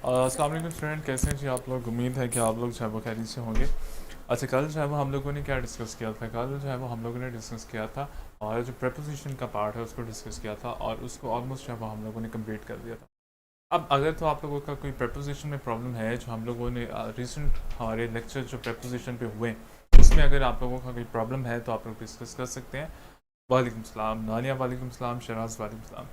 अस्सलाम वालेकुम स्टूडेंट, कैसे हैं जी आप लोग। उम्मीद है कि आप लोग जो है वो खैरियत से होंगे। अच्छा, कल जो है वो हम लोगों ने क्या डिस्कस किया था। कल जो है वो हम लोगों ने डिस्कस किया था और जो प्रपोजिशन का पार्ट है उसको डिस्कस किया था और उसको ऑलमोस्ट जो है वो हम लोगों ने कंप्लीट कर दिया था। अब अगर तो आप लोगों का कोई प्रपोजिशन में प्रॉब्लम है, जो हम लोगों ने रिसेंट हमारे लेक्चर जो प्रपोजिशन पे हुए उसमें अगर आप लोगों का कोई प्रॉब्लम है तो आप लोग डिस्कस कर सकते हैं। वालेकुम सलाम नानिया, वालेकुम सलाम शराज, वालेकुम सलाम।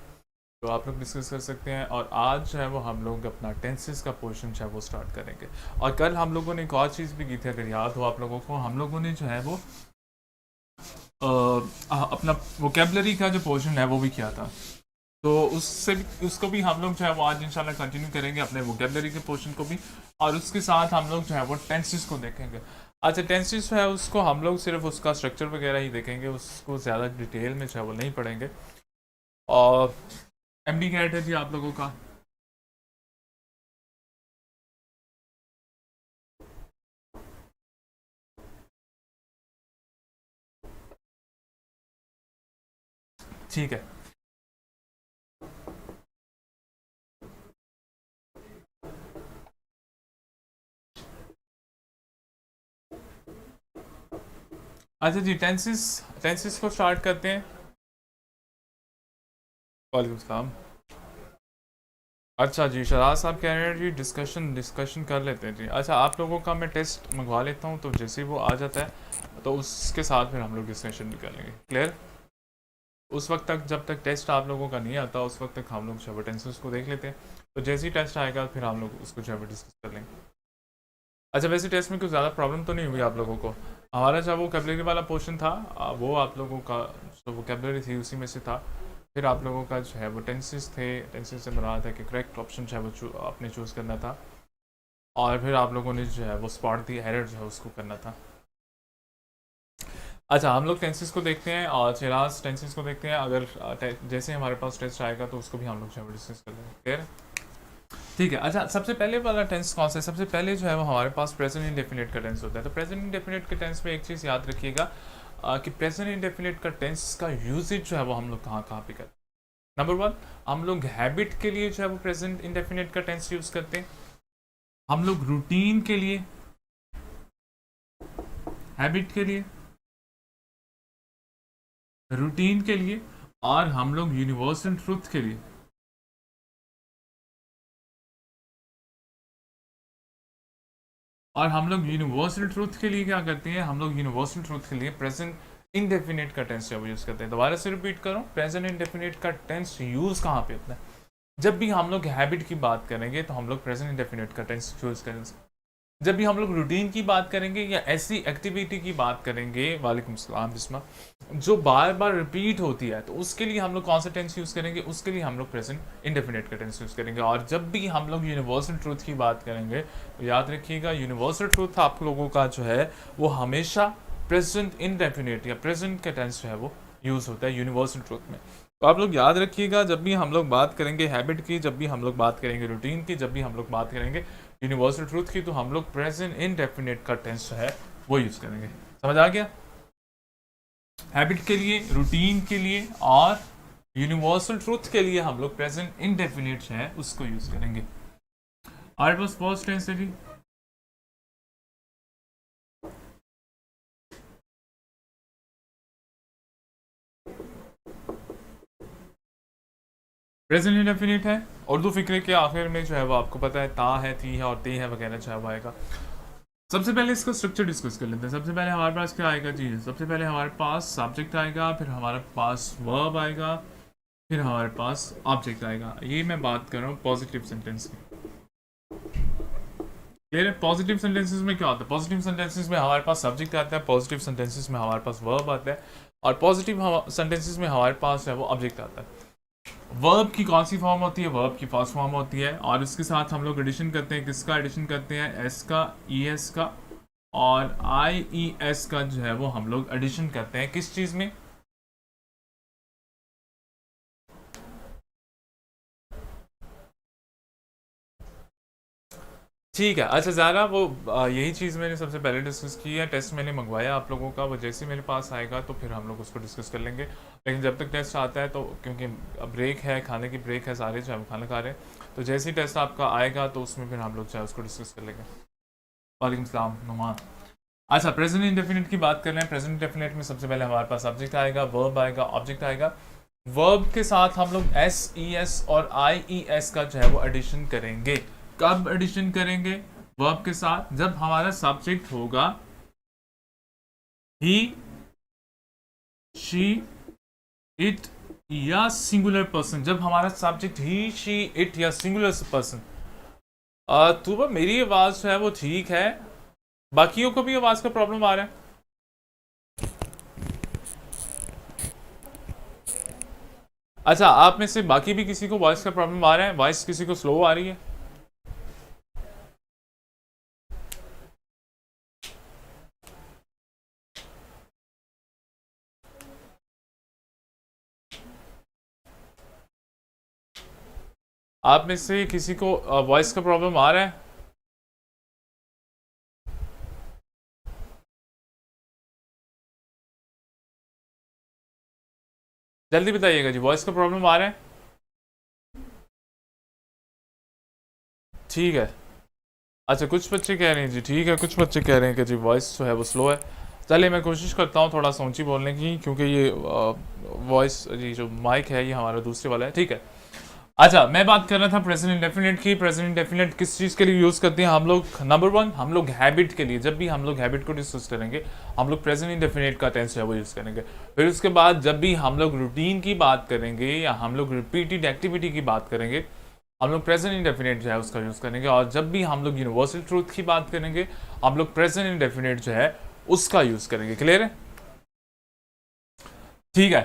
तो आप लोग डिस्कस कर सकते हैं। और आज जो है वो हम लोग अपना टेंसेस का पोर्शन जो है वो स्टार्ट करेंगे। और कल हम लोगों ने एक और चीज़ भी की थी, अगर याद हो आप लोगों को, हम लोगों ने जो है वो अपना वोकेबलरी का जो पोर्शन है वो भी किया था। तो उससे भी उसको भी हम लोग जो है वो आज इंशाल्लाह कंटिन्यू करेंगे, अपने वोकेबलरी के पोर्शन को भी। और उसके साथ हम लोग जो है वो टेंसेस को देखेंगे। अच्छा, टेंसेस है उसको हम लोग सिर्फ उसका स्ट्रक्चर वगैरह ही देखेंगे, उसको ज़्यादा डिटेल में जो है वो नहीं पढ़ेंगे। और एमडी कैट है जी आप लोगों का। ठीक है। अच्छा जी, टेंसेस टेंसेस को स्टार्ट करते हैं। वालेकुम सलाम। अच्छा जी, शराज साहब कह रहे हैं जी डिस्कशन डिस्कशन कर लेते हैं जी। अच्छा, आप लोगों का मैं टेस्ट मंगवा लेता हूँ, तो जैसे ही वो आ जाता है तो उसके साथ फिर हम लोग डिस्कशन भी कर लेंगे। क्लियर। उस वक्त तक, जब तक टेस्ट आप लोगों का नहीं आता, उस वक्त तक हम लोग जो है टेंसेस को देख लेते हैं। तो जैसे ही टेस्ट आएगा फिर हम लोग उसको जो है डिस्कस कर लेंगे। अच्छा, वैसे टेस्ट में कुछ ज़्यादा प्रॉब्लम तो नहीं हुई आप लोगों को। हमारा जो वोकेबलरी वाला पोर्शन था, वो आप लोगों का जो वोकेबलरी थी उसी में से था। फिर आप लोगों का जो है वो टेंसेस थे। टेंसेस से मुराद है कि करेक्ट ऑप्शन जो है वो आपने चूज़ करना था। और फिर आप लोगों ने जो है वो स्पॉट दी एरर जो है उसको करना था। अच्छा, हम लोग टेंसेस को देखते हैं और चिराज टेंसेस को देखते हैं। अगर जैसे हमारे पास टेस्ट आएगा तो उसको भी हम लोग जो है डिस्कस कर लेंगे। क्लियर। ठीक है। अच्छा, सबसे पहले वाला टेंस कौन सा है। सबसे पहले जो है वो हमारे पास प्रेजेंट इंडेफिनिट का टेंस होता है। तो प्रेजेंट इंडेफिनिट के टेंस में एक चीज़ याद रखिएगा, कि प्रेजेंट इंडेफिनिट का टेंस का यूजेज जो है वो हम लोग कहाँ कहाँ पे करते हैं। नंबर वन, हम लोग हैबिट के लिए जो है वो प्रेजेंट इंडेफिनिट का टेंस यूज करते हैं। हम लोग रूटीन के लिए, हैबिट के लिए, रूटीन के लिए, और हम लोग यूनिवर्सल ट्रूथ के लिए। और हम लोग यूनिवर्सल ट्रूथ के लिए क्या करते हैं, हम लोग यूनिवर्सल ट्रूथ के लिए प्रेजेंट इंडेफिनिट का टेंस जब यूज करते हैं। दोबारा से रिपीट करूं, प्रेजेंट इंडेफिनिट का टेंस यूज कहाँ पे होता है। जब भी हम लोग हैबिट की बात करेंगे तो हम लोग प्रेजेंट इंडेफिनिट का टेंस यूज करेंगे। जब भी हम लोग रूटीन की बात करेंगे या ऐसी एक्टिविटी की बात करेंगे, वालेकुम सलाम बिस्मा, जो बार बार रिपीट होती है, तो उसके लिए हम लोग कौन सा टेंस यूज़ करेंगे, उसके लिए हम लोग प्रेजेंट इंडेफिनिट का टेंस यूज़ करेंगे। और जब भी हम लोग यूनिवर्सल ट्रूथ की बात करेंगे तो याद रखिएगा, यूनिवर्सल ट्रूथ आप लोगों का जो है वो हमेशा प्रेजेंट इंडेफिनिट या प्रेजेंट का टेंस जो है वो यूज़ होता है यूनिवर्सल ट्रूथ में। तो आप लोग याद रखिएगा, जब भी हम लोग बात करेंगे हैबिट की, जब भी हम लोग बात करेंगे रूटीन की, जब भी हम लोग बात करेंगे यूनिवर्सल ट्रूथ की, तो हम लोग प्रेजेंट इंडेफिनिट का टेंस है वो यूज़ करेंगे। समझ आ गया। हैबिट के लिए, रूटीन के लिए और यूनिवर्सल ट्रूथ के लिए हम लोग प्रेजेंट इंडेफिनिट है उसको यूज़ करेंगे। और बस फर्स्ट टेंस है जी। प्रेजेंट इंडेफिनिट है। उर्दू फिक्रे के आखिर में जो है वो आपको पता है ता है, थी है और ते है वगैरह जो है वो आएगा। सबसे पहले इसका स्ट्रक्चर डिस्कस कर लेते हैं। सबसे पहले हमारे पास क्या आएगा जी, सबसे पहले हमारे पास सब्जेक्ट आएगा, फिर हमारे पास वर्ब आएगा, फिर हमारे पास ऑब्जेक्ट आएगा। ये मैं बात कर रहा हूँ पॉजिटिव सेंटेंस की। क्लियर है। पॉजिटिव सेंटेंसेस में क्या होता है, पॉजिटिव सेंटेंसेस में हमारे पास सब्जेक्ट आता है, पॉजिटिव सेंटेंसेस में हमारे पास वर्ब आता है, और पॉजिटिव सेंटेंसेस में हमारे पास है वो ऑब्जेक्ट आता है। वर्ब की कौन सी फॉर्म होती है, वर्ब की फर्स्ट फॉर्म होती है, और इसके साथ हम लोग एडिशन करते हैं। किसका एडिशन करते हैं, एस का, ई एस का और आई ई एस का जो है वो हम लोग एडिशन करते हैं। किस चीज़ में, ठीक है। अच्छा ज़ारा, वो यही चीज़ मैंने सबसे पहले डिस्कस की है, टेस्ट मैंने मंगवाया आप लोगों का, वो जैसे ही मेरे पास आएगा तो फिर हम लोग उसको डिस्कस कर लेंगे। लेकिन जब तक टेस्ट आता है तो क्योंकि अब ब्रेक है, खाने की ब्रेक है, सारे जो है वो खाना खा रहे हैं, तो जैसे ही टेस्ट आपका आएगा तो उसमें फिर हम लोग जो है उसको डिस्कस कर लेंगे। वालेकुम सलाम नुमान। अच्छा, प्रेजेंट इंडेफिनिट की बात कर रहे हैं। प्रेजेंट इंडेफिनिट में सबसे पहले हमारे पास सब्जेक्ट आएगा, वर्ब आएगा, ऑब्जेक्ट आएगा। वर्ब के साथ हम लोग एस ई एस और आई ई एस का जो है वो एडिशन करेंगे। कब एडिशन करेंगे वर्ब के साथ? जब हमारा सब्जेक्ट होगा ही, शी, इट या सिंगुलर पर्सन। जब हमारा सब्जेक्ट ही, शी, इट या सिंगुलर पर्सन। तो मेरी आवाज जो है वो ठीक है, बाकियों को भी आवाज का प्रॉब्लम आ रहा है? अच्छा, आप में से बाकी भी किसी को वॉइस का प्रॉब्लम आ रहा है? वॉइस किसी को स्लो आ रही है? आप में से किसी को वॉइस का प्रॉब्लम आ रहा है? जल्दी बताइएगा जी, वॉइस का प्रॉब्लम आ रहा है? ठीक है। अच्छा, कुछ बच्चे कह रहे हैं जी ठीक है, कुछ बच्चे कह रहे हैं कि जी वॉइस जो है वो स्लो है। चलिए मैं कोशिश करता हूँ थोड़ा सा ऊंची बोलने की, क्योंकि ये वॉइस जी जो माइक है ये हमारा दूसरे वाला है। ठीक है। अच्छा, मैं बात कर रहा था प्रेजेंट इंडेफिनिट की। प्रेजेंट इंडेफिनिट किस चीज़ के लिए यूज़ करते हैं हम लोग? नंबर वन, हम लोग हैबिट के लिए। जब भी हम लोग हैबिट को डिस्कस करेंगे हम लोग प्रेजेंट इंडेफिनिट का टेंस है वो यूज़ करेंगे। फिर उसके बाद जब भी हम लोग रूटीन की बात करेंगे या हम लोग रिपीटेड एक्टिविटी की बात करेंगे हम लोग प्रेजेंट इंडेफिनिट जो है उसका यूज़ करेंगे। और जब भी हम लोग यूनिवर्सल ट्रूथ की बात करेंगे हम लोग प्रेजेंट इंडेफिनिट जो है उसका यूज़ करेंगे। क्लियर है? ठीक है।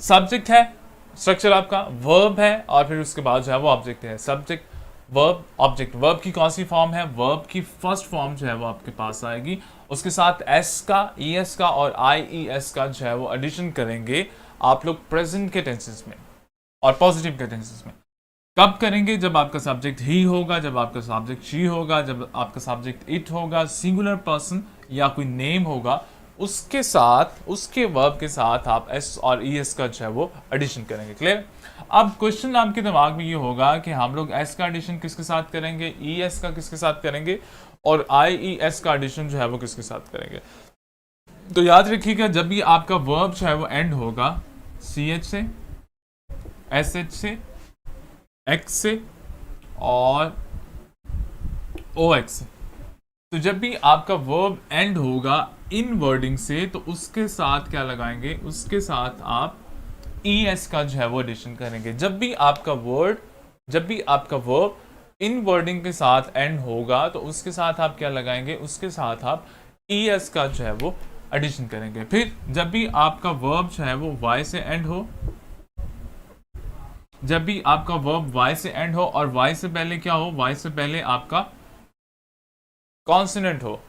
सब्जेक्ट है, स्ट्रक्चर आपका वर्ब है, और फिर उसके बाद जो है वो ऑब्जेक्ट है। Subject, verb, object. वर्ब की कौन सी फॉर्म है? वर्ब की फर्स्ट फॉर्म जो है वो आपके पास आएगी, उसके साथ एस का, ई एस का और आई ई एस का जो है वो एडिशन करेंगे आप लोग प्रेजेंट के टेंसेस में और पॉजिटिव के टेंसेस में। कब करेंगे? जब आपका सब्जेक्ट ही होगा, जब आपका सब्जेक्ट शी होगा, जब आपका सब्जेक्ट इट होगा, सिंगुलर पर्सन या कोई नेम होगा, उसके साथ, उसके वर्ब के साथ आप एस और ई एस का जो है वो एडिशन करेंगे। क्लियर? अब क्वेश्चन आपके दिमाग में ये होगा कि हम लोग एस का एडिशन किसके साथ करेंगे, ई एस का किसके साथ करेंगे, और आई ई एस का एडिशन जो है वो किसके साथ करेंगे? तो याद रखिएगा, जब भी आपका वर्ब जो है वो एंड होगा सी एच से, एस एच से, एक्स से और ओ एक्स से, तो जब भी आपका वर्ब एंड होगा इन वर्डिंग से तो उसके साथ क्या लगाएंगे? उसके साथ आप ई एस का जो है वो एडिशन करेंगे। जब भी आपका वर्ब इन वर्डिंग के साथ एंड होगा तो उसके साथ आप क्या लगाएंगे? उसके साथ आप ई एस का जो है वो एडिशन करेंगे। फिर जब भी आपका वर्ब जो है वो वाई से एंड हो, जब भी आपका वर्ब वाई से एंड हो और वाई से पहले क्या हो? वाई से पहले आपका कॉन्सोनेंट हो,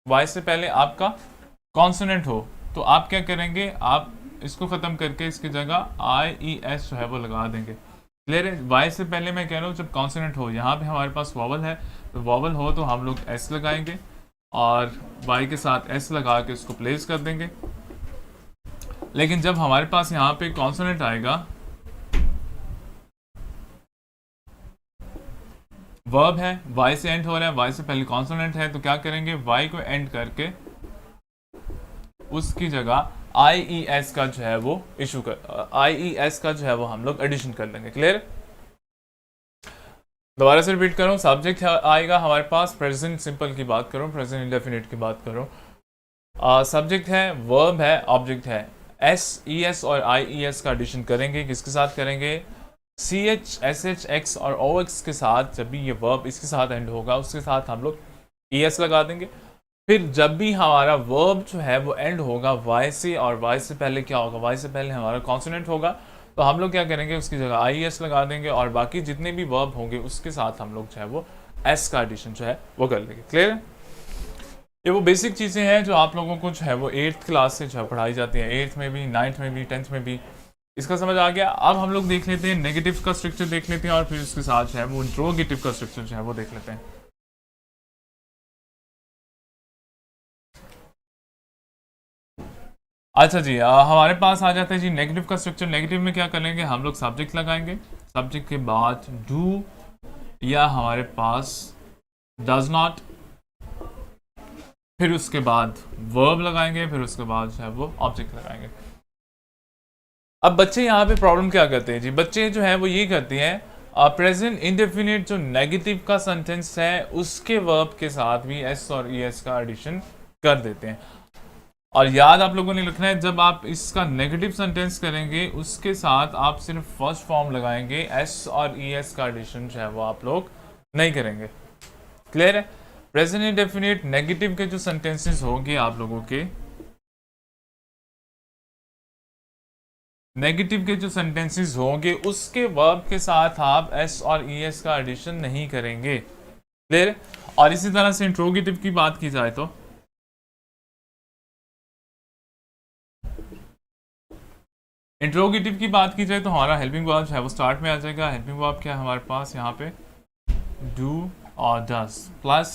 वाई से पहले आपका कॉन्सोनेंट हो, तो आप क्या करेंगे? आप इसको खत्म करके इसकी जगह आई ई एस जो है वो लगा देंगे। क्लियर है? वाई से पहले मैं कह रहा हूँ जब कॉन्सोनेंट हो, यहाँ पे हमारे पास वॉवल है, तो वॉवल हो तो हम लोग एस लगाएंगे और वाई के साथ एस लगा के इसको प्लेस कर देंगे। लेकिन जब हमारे पास यहाँ पे कॉन्सोनेंट आएगा, वर्ब है, वाई से एंड हो रहा है, वाई से पहले कॉन्सोनेंट है, तो क्या करेंगे? वाई को एंड करके उसकी जगह आई ई एस का जो है वो इशू कर, आई ई एस का जो है वो हम लोग एडिशन कर लेंगे। क्लियर? दोबारा से रिपीट करूँ, सब्जेक्ट आएगा हमारे पास, प्रेजेंट सिंपल की बात करूँ, प्रेजेंट इंडेफिनिट की बात करूँ, सब्जेक्ट है, वर्ब है, ऑब्जेक्ट है, एस ई एस और आई ई एस का एडिशन करेंगे। किसके साथ करेंगे? C H, S H, X और ओ एक्स के साथ। जब भी ये वर्ब इसके साथ एंड होगा उसके साथ हम लोग ई एस लगा देंगे। फिर जब भी हमारा वर्ब जो है वो एंड होगा वाई से, और वाई से पहले क्या होगा? वाई से पहले हमारा कॉन्सोनेंट होगा, तो हम लोग क्या करेंगे? उसकी जगह आई एस लगा देंगे और बाकी जितने भी वर्ब होंगे उसके साथ हम लोग जो है वो एस का एडिशन जो है वो कर लेंगे। क्लियर है? ये वो बेसिक चीज़ें हैं जो आप लोगों को जो है वो 8th क्लास से जो है पढ़ाई जाती है, 8th में भी, 9th में भी, 10th में भी। इसका समझ आ गया। अब हम लोग देख लेते हैं नेगेटिव का स्ट्रक्चर देख लेते हैं और फिर उसके साथ जो है वो इंट्रोगेटिव का स्ट्रक्चर जो है वो देख लेते हैं। अच्छा जी, हमारे पास आ जाता है जी नेगेटिव का स्ट्रक्चर। नेगेटिव में क्या करेंगे, हम लोग सब्जेक्ट लगाएंगे, सब्जेक्ट के बाद डू या हमारे पास डज नॉट, फिर उसके बाद वर्ब लगाएंगे, फिर उसके बाद जो है वो ऑब्जेक्ट लगाएंगे। अब बच्चे यहाँ पे प्रॉब्लम क्या करते हैं जी, बच्चे जो है वो ये करते हैं प्रेजेंट इंडेफिनिट जो नेगेटिव का सेंटेंस है उसके वर्ब के साथ भी एस और ई एस का एडिशन कर देते हैं। और याद आप लोगों ने लिखना है, जब आप इसका नेगेटिव सेंटेंस करेंगे उसके साथ आप सिर्फ फर्स्ट फॉर्म लगाएंगे, एस और ई एस का एडिशन जो है वो आप लोग नहीं करेंगे। क्लियर है? प्रेजेंट इंडेफिनिट नेगेटिव के जो सेंटेंसेस होंगे आप लोगों के, नेगेटिव के जो सेंटेंसेस होंगे उसके वर्ब के साथ आप एस और ई एस का एडिशन नहीं करेंगे। क्लियर? और इसी तरह से इंट्रोगेटिव की बात की जाए तो इंट्रोगेटिव की बात की जाए तो हमारा हेल्पिंग वर्ब जो है वो स्टार्ट में आ जाएगा। हेल्पिंग वर्ब क्या है हमारे पास यहाँ पे, डू और डज प्लस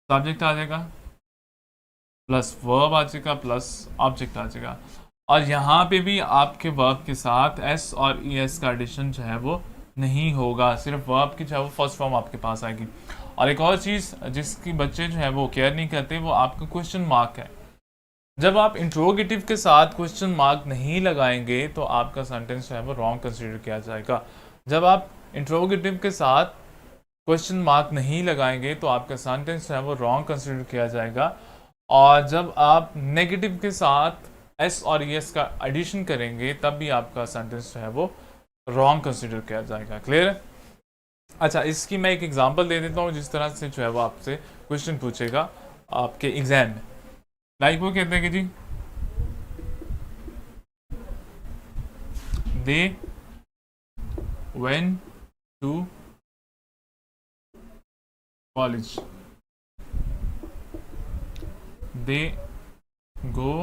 सब्जेक्ट आ जाएगा, प्लस वर्ब आ जाएगा, प्लस ऑब्जेक्ट आ जाएगा। और यहाँ पे भी आपके वर्ब के साथ एस और ई एस का एडिशन जो है वो नहीं होगा, सिर्फ वर्ब की जो है वो फर्स्ट फॉर्म आपके पास आएगी। और एक और चीज़ जिसकी बच्चे जो है वो केयर नहीं करते, वो आपका क्वेश्चन मार्क है। जब आप इंट्रोगेटिव के साथ क्वेश्चन मार्क नहीं लगाएंगे तो आपका सेंटेंस जो है वो रॉन्ग कंसीडर किया जाएगा। जब आप इंट्रोगेटिव के साथ क्वेश्चन मार्क नहीं लगाएंगे तो आपका सेंटेंस जो है वो रॉन्ग कंसीडर किया जाएगा। और जब आप नेगेटिव के साथ एस और ई एस का एडिशन करेंगे तब भी आपका सेंटेंस जो है वो रॉन्ग कंसीडर किया जाएगा। क्लियर है? अच्छा, इसकी मैं एक एग्जांपल दे देता हूँ जिस तरह से जो है वो आपसे क्वेश्चन पूछेगा आपके एग्जाम में। लाइक वो कहते हैं कि जी they went to college, they go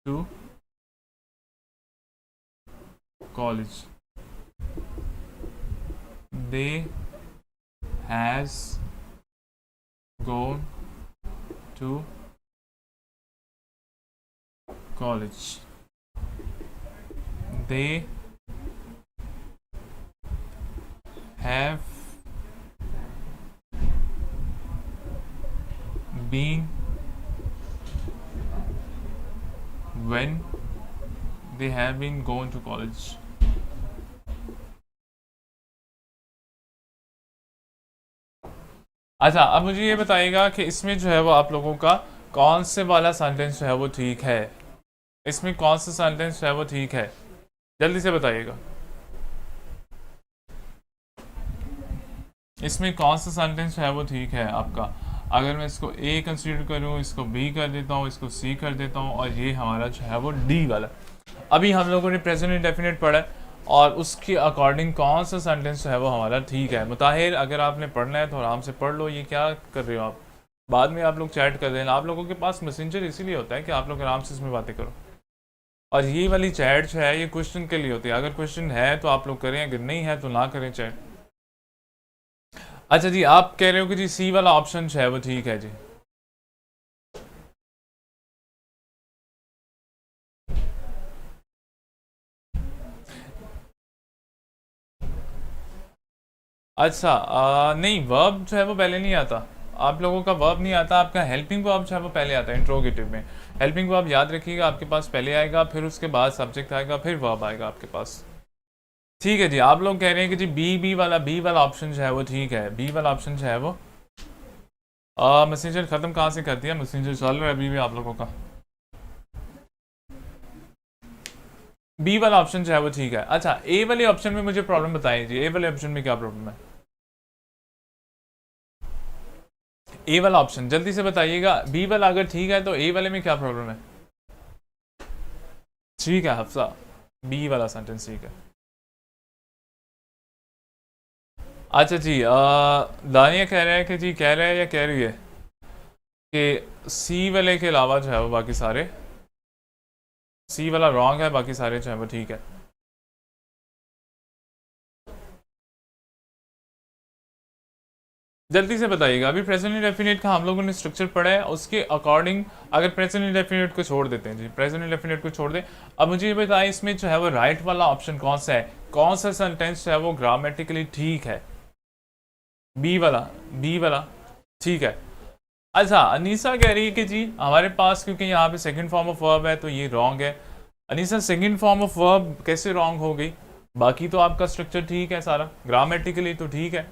to college, they has gone to college, they have been when they have been gone to college। अच्छा, अब मुझे ये बताइएगा कि इसमें जो है वो आप लोगों का कौन से वाला सेंटेंस जो है वो ठीक है, इसमें कौन सा सेंटेंस जो है वो ठीक है, जल्दी से बताइएगा। इसमें कौन सा सेंटेंस है वो ठीक है आपका। अगर मैं इसको ए कंसीडर करूँ, इसको बी कर देता हूँ, इसको सी कर देता हूँ और ये हमारा जो है वो डी वाला। अभी हम लोगों ने प्रेजेंट इंडेफिनिट पढ़ा है और उसके अकॉर्डिंग कौन सा सेंटेंस है वो हमारा ठीक है। मुताहिर, अगर आपने पढ़ना है तो आराम से पढ़ लो। ये क्या कर रहे हो आप, बाद में आप लोग चैट कर देना। आप लोगों के पास मैसेंजर इसीलिए होता है कि आप लोग आराम से इसमें बातें करो। और ये वाली चैट जो है ये क्वेश्चन के लिए होती है। अगर क्वेश्चन है तो आप लोग करें, अगर नहीं है तो ना करें चैट। अच्छा जी, आप कह रहे हो कि जी सी वाला ऑप्शन जो है वो ठीक है जी। अच्छा, नहीं, वर्ब जो है वो पहले नहीं आता। आप लोगों का वर्ब नहीं आता, आपका हेल्पिंग वर्ब जो है वो पहले आता है इंट्रोगेटिव में। हेल्पिंग वर्ब याद रखिएगा, आपके पास पहले आएगा, फिर उसके बाद सब्जेक्ट आएगा, फिर वर्ब आएगा आपके पास। ठीक है जी, आप लोग कह रहे हैं कि जी बी वाला ऑप्शन जो है वो ठीक है। बी वाला ऑप्शन जो है वो मैसेंजर ख़त्म कहाँ से कर दिया, मैसेंजर चल रहा है अभी भी आप लोगों का। बी वाला ऑप्शन जो है वो ठीक है। अच्छा, ए वाले ऑप्शन में मुझे प्रॉब्लम बताइए जी, ए वाले ऑप्शन में क्या प्रॉब्लम है। ए वाला ऑप्शन जल्दी से बताइएगा। बी वाला अगर ठीक है तो ए वाले में क्या प्रॉब्लम है। ठीक है हफ्सा, बी वाला सेंटेंस ठीक है। अच्छा जी, दानिया कह रहा है कि जी कह रहा है या कह रही है कि सी वाले के अलावा जो है वो बाकी सारे सी वाला रॉन्ग है, बाकी सारे जो है वो ठीक है। जल्दी से बताइएगा, अभी प्रेजेंट इंडेफिनिट का हम लोगों ने स्ट्रक्चर पढ़ा है, उसके अकॉर्डिंग अगर प्रेजेंट इंडेफिनिट को छोड़ देते हैं जी, प्रेजेंट इंडेफिनिट को छोड़ दें, अब मुझे ये बताएं इसमें जो है वो राइट वाला ऑप्शन कौन सा है, कौन सा सेंटेंस जो है वो ग्रामेटिकली ठीक है? बी वाला, बी वाला ठीक है। अच्छा, अनीसा कह रही है कि जी हमारे पास क्योंकि यहाँ पे सेकंड फॉर्म ऑफ वर्ब है तो ये रॉन्ग है। Anisa second form of verb कैसे रॉन्ग हो गई? बाकी तो आपका स्ट्रक्चर ठीक है, सारा ग्रामेटिकली तो ठीक है।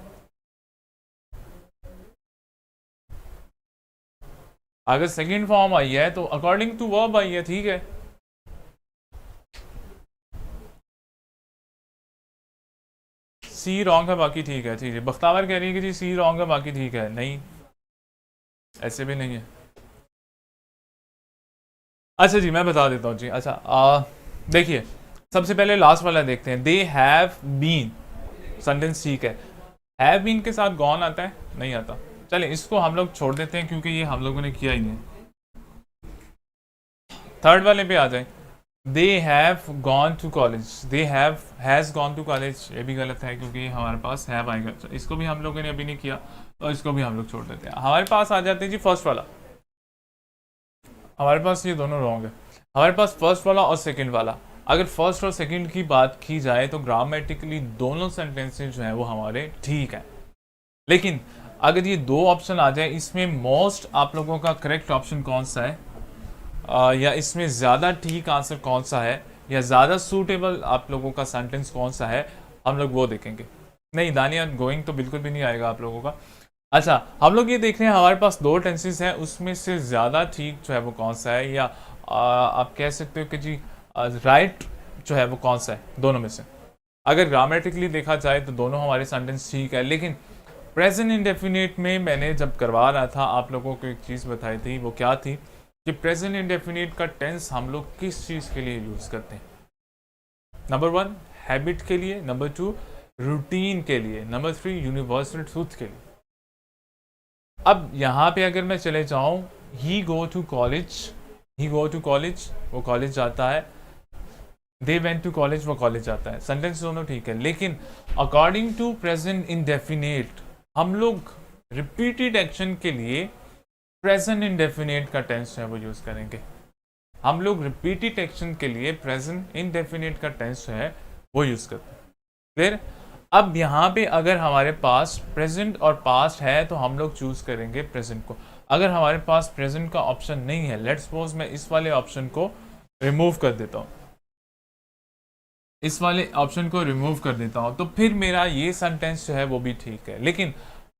अगर सेकंड फॉर्म आई है तो अकॉर्डिंग टू वर्ब आई है, ठीक है। सी रॉन्ग है, बाकी ठीक है, ठीक है। बख्तावर कह रही है कि जी सी रॉन्ग है, बाकी ठीक है। नहीं, ऐसे भी नहीं है। अच्छा जी, मैं बता देता हूँ जी। अच्छा देखिए, सबसे पहले लास्ट वाला देखते हैं। दे हैव बीन, सेंटेंस ठीक है। हैव बीन के साथ गॉन आता है? नहीं आता। चलिए इसको हम लोग छोड़ देते हैं क्योंकि ये हम लोगों ने किया ही नहीं। थर्ड वाले पे आ जाए। They have gone to college, they have has gone to college, ये भी गलत है क्योंकि हमारे पास हैव आएगा। इसको भी हम लोगों ने अभी नहीं किया तो इसको भी हम लोग छोड़ देते हैं। हमारे पास आ जाते हैं जी फर्स्ट वाला। हमारे पास ये दोनों रॉन्ग है। हमारे पास फर्स्ट वाला और सेकंड वाला। अगर फर्स्ट और सेकंड की बात की जाए तो ग्रामेटिकली दोनों सेंटेंसेस जो है वो हमारे ठीक है। लेकिन अगर ये दो ऑप्शन आ जाए, इसमें मोस्ट आप लोगों का करेक्ट ऑप्शन कौन सा है, या इसमें ज़्यादा ठीक आंसर कौन सा है, या ज़्यादा सूटेबल आप लोगों का सेंटेंस कौन सा है, हम लोग वो देखेंगे। नहीं, दानिया गोइंग तो बिल्कुल भी नहीं आएगा आप लोगों का। अच्छा, हम लोग ये देख रहे हैं हमारे पास दो टेंसेस हैं, उसमें से ज़्यादा ठीक जो है वो कौन सा है, या आप कह सकते हो कि जी राइट जो है वो कौन सा है दोनों में से। अगर ग्रामेटिकली देखा जाए तो दोनों हमारे सेंटेंस ठीक है, लेकिन प्रेजेंट इंडेफिनिट में मैंने जब करवा रहा था आप लोगों को एक चीज़ बताई थी, वो क्या थी कि प्रेजेंट इंडेफिनिट का टेंस हम लोग किस चीज़ के लिए यूज़ करते हैं। नंबर 1 हैबिट के लिए, नंबर 2 रूटीन के लिए, नंबर 3 यूनिवर्सल ट्रूथ के लिए। अब यहाँ पे अगर मैं चले जाऊँ, he go to college, he go to college, वो कॉलेज जाता है। दे वेंट टू कॉलेज, वो कॉलेज जाता है। सेंटेंस दोनों ठीक है, लेकिन अकॉर्डिंग टू प्रेजेंट इंडेफिनिट हम लोग रिपीटेड एक्शन के लिए प्रेजेंट इंडेफिनिट का टेंस है वो यूज करेंगे। हम लोग रिपीटेड एक्शन के लिए प्रेजेंट इंडेफिनिट का टेंस है वो यूज करते हैं। फिर अब यहाँ पे अगर हमारे पास प्रेजेंट और पास्ट है तो हम लोग चूज करेंगे प्रेजेंट को। अगर हमारे पास प्रेजेंट का ऑप्शन नहीं है, लेट्स सपोज मैं इस वाले ऑप्शन को रिमूव कर देता हूँ, इस वाले ऑप्शन को रिमूव कर देता हूँ, तो फिर मेरा ये सेंटेंस जो है वो भी ठीक है। लेकिन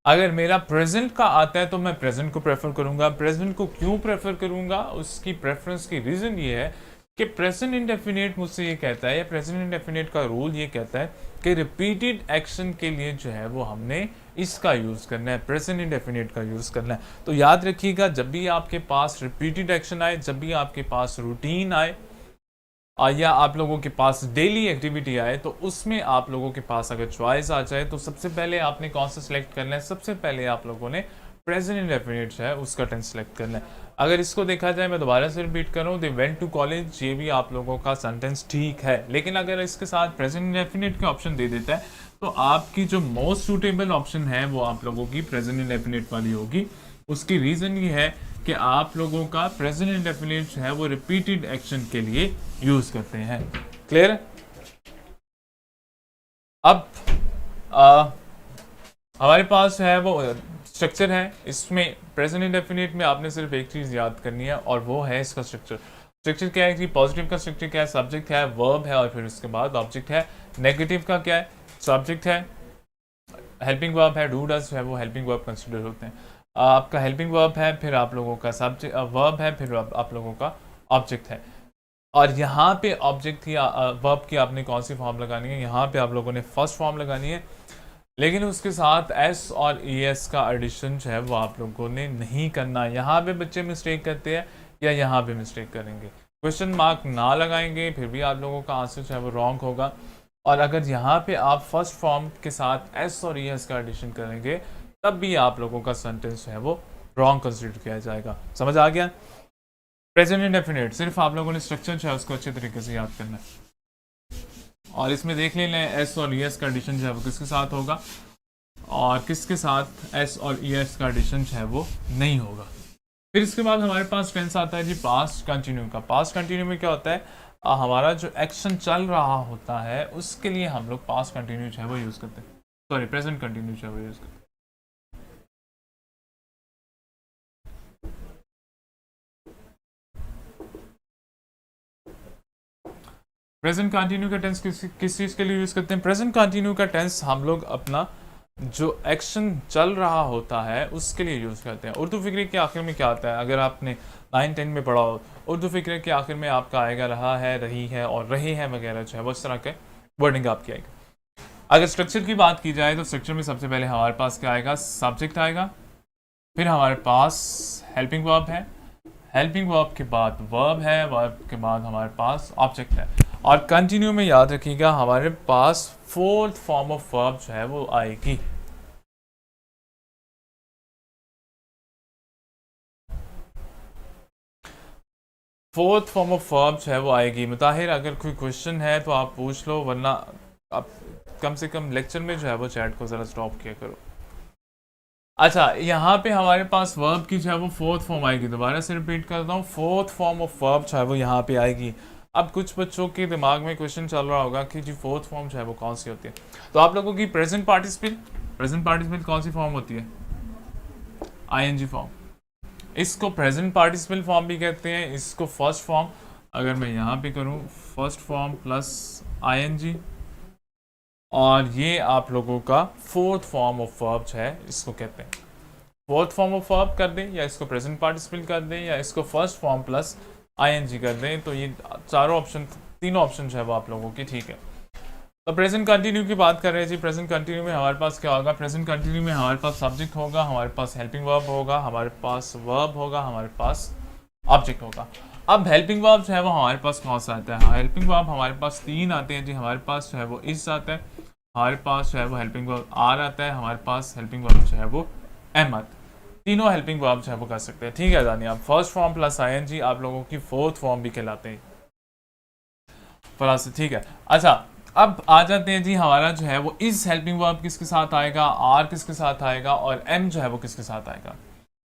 अगर मेरा प्रेजेंट का आता है तो मैं प्रेजेंट को प्रेफर करूंगा। प्रेजेंट को क्यों प्रेफर करूंगा, उसकी प्रेफरेंस की रीज़न ये है कि प्रेजेंट इंडेफिनिट मुझसे ये कहता है, या प्रेजेंट इंडेफिनिट का रूल ये कहता है कि रिपीटेड एक्शन के लिए जो है वो हमने इसका यूज़ करना है, प्रेजेंट इंडेफिनिट का यूज़ करना है। तो याद रखिएगा, जब भी आपके पास रिपीटेड एक्शन आए, जब भी आपके पास रूटीन आए, या आप लोगों के पास डेली एक्टिविटी आए, तो उसमें आप लोगों के पास अगर चॉइस आ जाए तो सबसे पहले आपने कौन सा सिलेक्ट करना है? सबसे पहले आप लोगों ने प्रेजेंट इंडेफिनिट है उसका टेंस सेलेक्ट करना है। अगर इसको देखा जाए, मैं दोबारा से रिपीट करूँ, दे वेंट टू कॉलेज, ये भी आप लोगों का सेंटेंस ठीक है। लेकिन अगर इसके साथ प्रेजेंट इंडेफिनिट के ऑप्शन दे देता है तो आपकी जो मोस्ट सूटेबल ऑप्शन है वो आप लोगों की प्रेजेंट इंडेफिनिट वाली होगी। उसकी रीज़न ये है कि आप लोगों का प्रेजेंट इंडेफिनिट है वो रिपीटेड एक्शन के लिए यूज करते हैं। क्लियर? अब हमारे पास है वो स्ट्रक्चर है, इसमें प्रेजेंट इंडेफिनिट में आपने सिर्फ एक चीज़ याद करनी है और वो है इसका स्ट्रक्चर। स्ट्रक्चर क्या है कि पॉजिटिव का स्ट्रक्चर क्या है? सब्जेक्ट है, वर्ब है और फिर उसके बाद ऑब्जेक्ट है। नेगेटिव का क्या है? सब्जेक्ट है, हेल्पिंग वर्ब है, डू डज है वो हेल्पिंग वर्ब कंसिडर होते हैं। आपका हेल्पिंग वर्ब है, फिर आप लोगों का सब्जेक्ट वर्ब है, फिर आप लोगों का ऑब्जेक्ट है। और यहाँ पे ऑब्जेक्ट की वर्ब की आपने कौन सी फॉर्म लगानी है? यहाँ पे आप लोगों ने फर्स्ट फॉर्म लगानी है, लेकिन उसके साथ एस और ई एस का एडिशन जो है वो आप लोगों ने नहीं करना। यहाँ पे बच्चे मिस्टेक करते हैं या यहाँ पे मिस्टेक करेंगे, क्वेश्चन मार्क ना लगाएंगे फिर भी आप लोगों का आंसर जो है वो रॉन्ग होगा। और अगर यहाँ पे आप फर्स्ट फॉर्म के साथ एस और ई एस का एडिशन करेंगे तब भी आप लोगों का सेंटेंस है वो रॉन्ग कंसिडर किया जाएगा। समझ आ गया? प्रेजेंट इंडेफिनिट सिर्फ आप लोगों ने स्ट्रक्चर जो है उसको अच्छे तरीके से याद करना है, और इसमें देख लें एस और एस का एडिशन जो है वो किसके साथ होगा और किसके साथ एस और एस का एडिशन जो है वो नहीं होगा। फिर इसके बाद हमारे पास टेंस आता है जी पास्ट कंटिन्यू का। पास्ट कंटिन्यू में क्या होता है, हमारा जो एक्शन चल रहा होता है उसके लिए हम लोग पास्ट कंटिन्यू जो है वो यूज़ करते हैं, सॉरी प्रेजेंट कंटिन्यू जो है वो यूज़ करते हैं। प्रेजेंट कंटिन्यू का टेंस किस चीज़ के लिए यूज़ करते हैं? प्रेजेंट कंटिन्यू का टेंस हम लोग अपना जो एक्शन चल रहा होता है उसके लिए यूज़ करते हैं। उर्दू फिक्रे के आखिर में क्या आता है, अगर आपने 9-10 में पढ़ा हो, उर्दू फिक्रे के आखिर में आपका आएगा रहा है, रही है और रहे हैं वगैरह जो है वो इस तरह के वर्डिंग आपकी आएगी। अगर स्ट्रक्चर की बात की जाए तो स्ट्रक्चर में सबसे पहले हमारे पास क्या आएगा, सब्जेक्ट आएगा, फिर हमारे पास हेल्पिंग वर्ब है, हेल्पिंग वर्ब के बाद वर्ब है, वर्ब के बाद हमारे पास ऑब्जेक्ट है, और कंटिन्यू में याद रखिएगा हमारे पास फोर्थ फॉर्म ऑफ वर्ब जो है वो आएगी। फोर्थ फॉर्म ऑफ वर्ब जो है वो आएगी। मुताहिर अगर कोई क्वेश्चन है तो आप पूछ लो, वरना आप कम से कम लेक्चर में जो है वो चैट को ज़रा स्टॉप किया करो। अच्छा, यहाँ पे हमारे पास वर्ब की जो है वो फोर्थ फॉर्म आएगी। दोबारा से रिपीट करता हूँ, फोर्थ फॉर्म ऑफ वर्ब जो है वो यहाँ पे आएगी। अब कुछ बच्चों के दिमाग में क्वेश्चन चल रहा होगा कि जी फोर्थ फॉर्म जो है वो कौन सी होती है। तो आप लोगों की प्रेजेंट पार्टिसिपल कौन सी फॉर्म होती है? ING form. इसको प्रेजेंट पार्टिसिपल फॉर्म भी कहते हैं, इसको फर्स्ट फॉर्म, अगर मैं यहाँ पे करूँ फर्स्ट फॉर्म प्लस आईएनजी, और ये आप लोगों का फोर्थ फॉर्म ऑफ वर्ब है, इसको कहते हैं। फोर्थ फॉर्म ऑफ वर्ब कर दें या इसको प्रेजेंट पार्टिसिपल कर दें या इसको फर्स्ट फॉर्म प्लस आईएनजी कर दें, तो ये चारों ऑप्शन, तीनों ऑप्शन जो है वो आप लोगों की ठीक है। तो प्रेजेंट कंटिन्यू की बात कर रहे हैं जी। प्रेजेंट कंटिन्यू में हमारे पास क्या होगा? प्रेजेंट कंटिन्यू में हमारे पास सब्जेक्ट होगा, हमारे पास हेल्पिंग वर्ब होगा, हमारे पास वर्ब होगा, हमारे पास ऑब्जेक्ट होगा। अब हेल्पिंग वर्ब जो है वो हमारे पास कौन सा आता है? हेल्पिंग वर्ब हमारे पास 3 आते हैं जी। हमारे पास जो है वो इस आता है, हमारे पास जो है वो हेल्पिंग वर्ब आर आता है, हमारे पास हेल्पिंग वर्ब जो है वो एम आता है। तीनों हेल्पिंग वर्ब जो है वो कर सकते हैं, ठीक है जानिए। आप फर्स्ट फॉर्म प्लस आईएनजी आप लोगों की फोर्थ फॉर्म भी कहलाते हैं ठीक है। अच्छा, अब आ जाते हैं जी, हमारा जो है वो इस हेल्पिंग वर्ब किसके साथ आएगा, आर किसके साथ आएगा और एम जो है वो किसके साथ आएगा।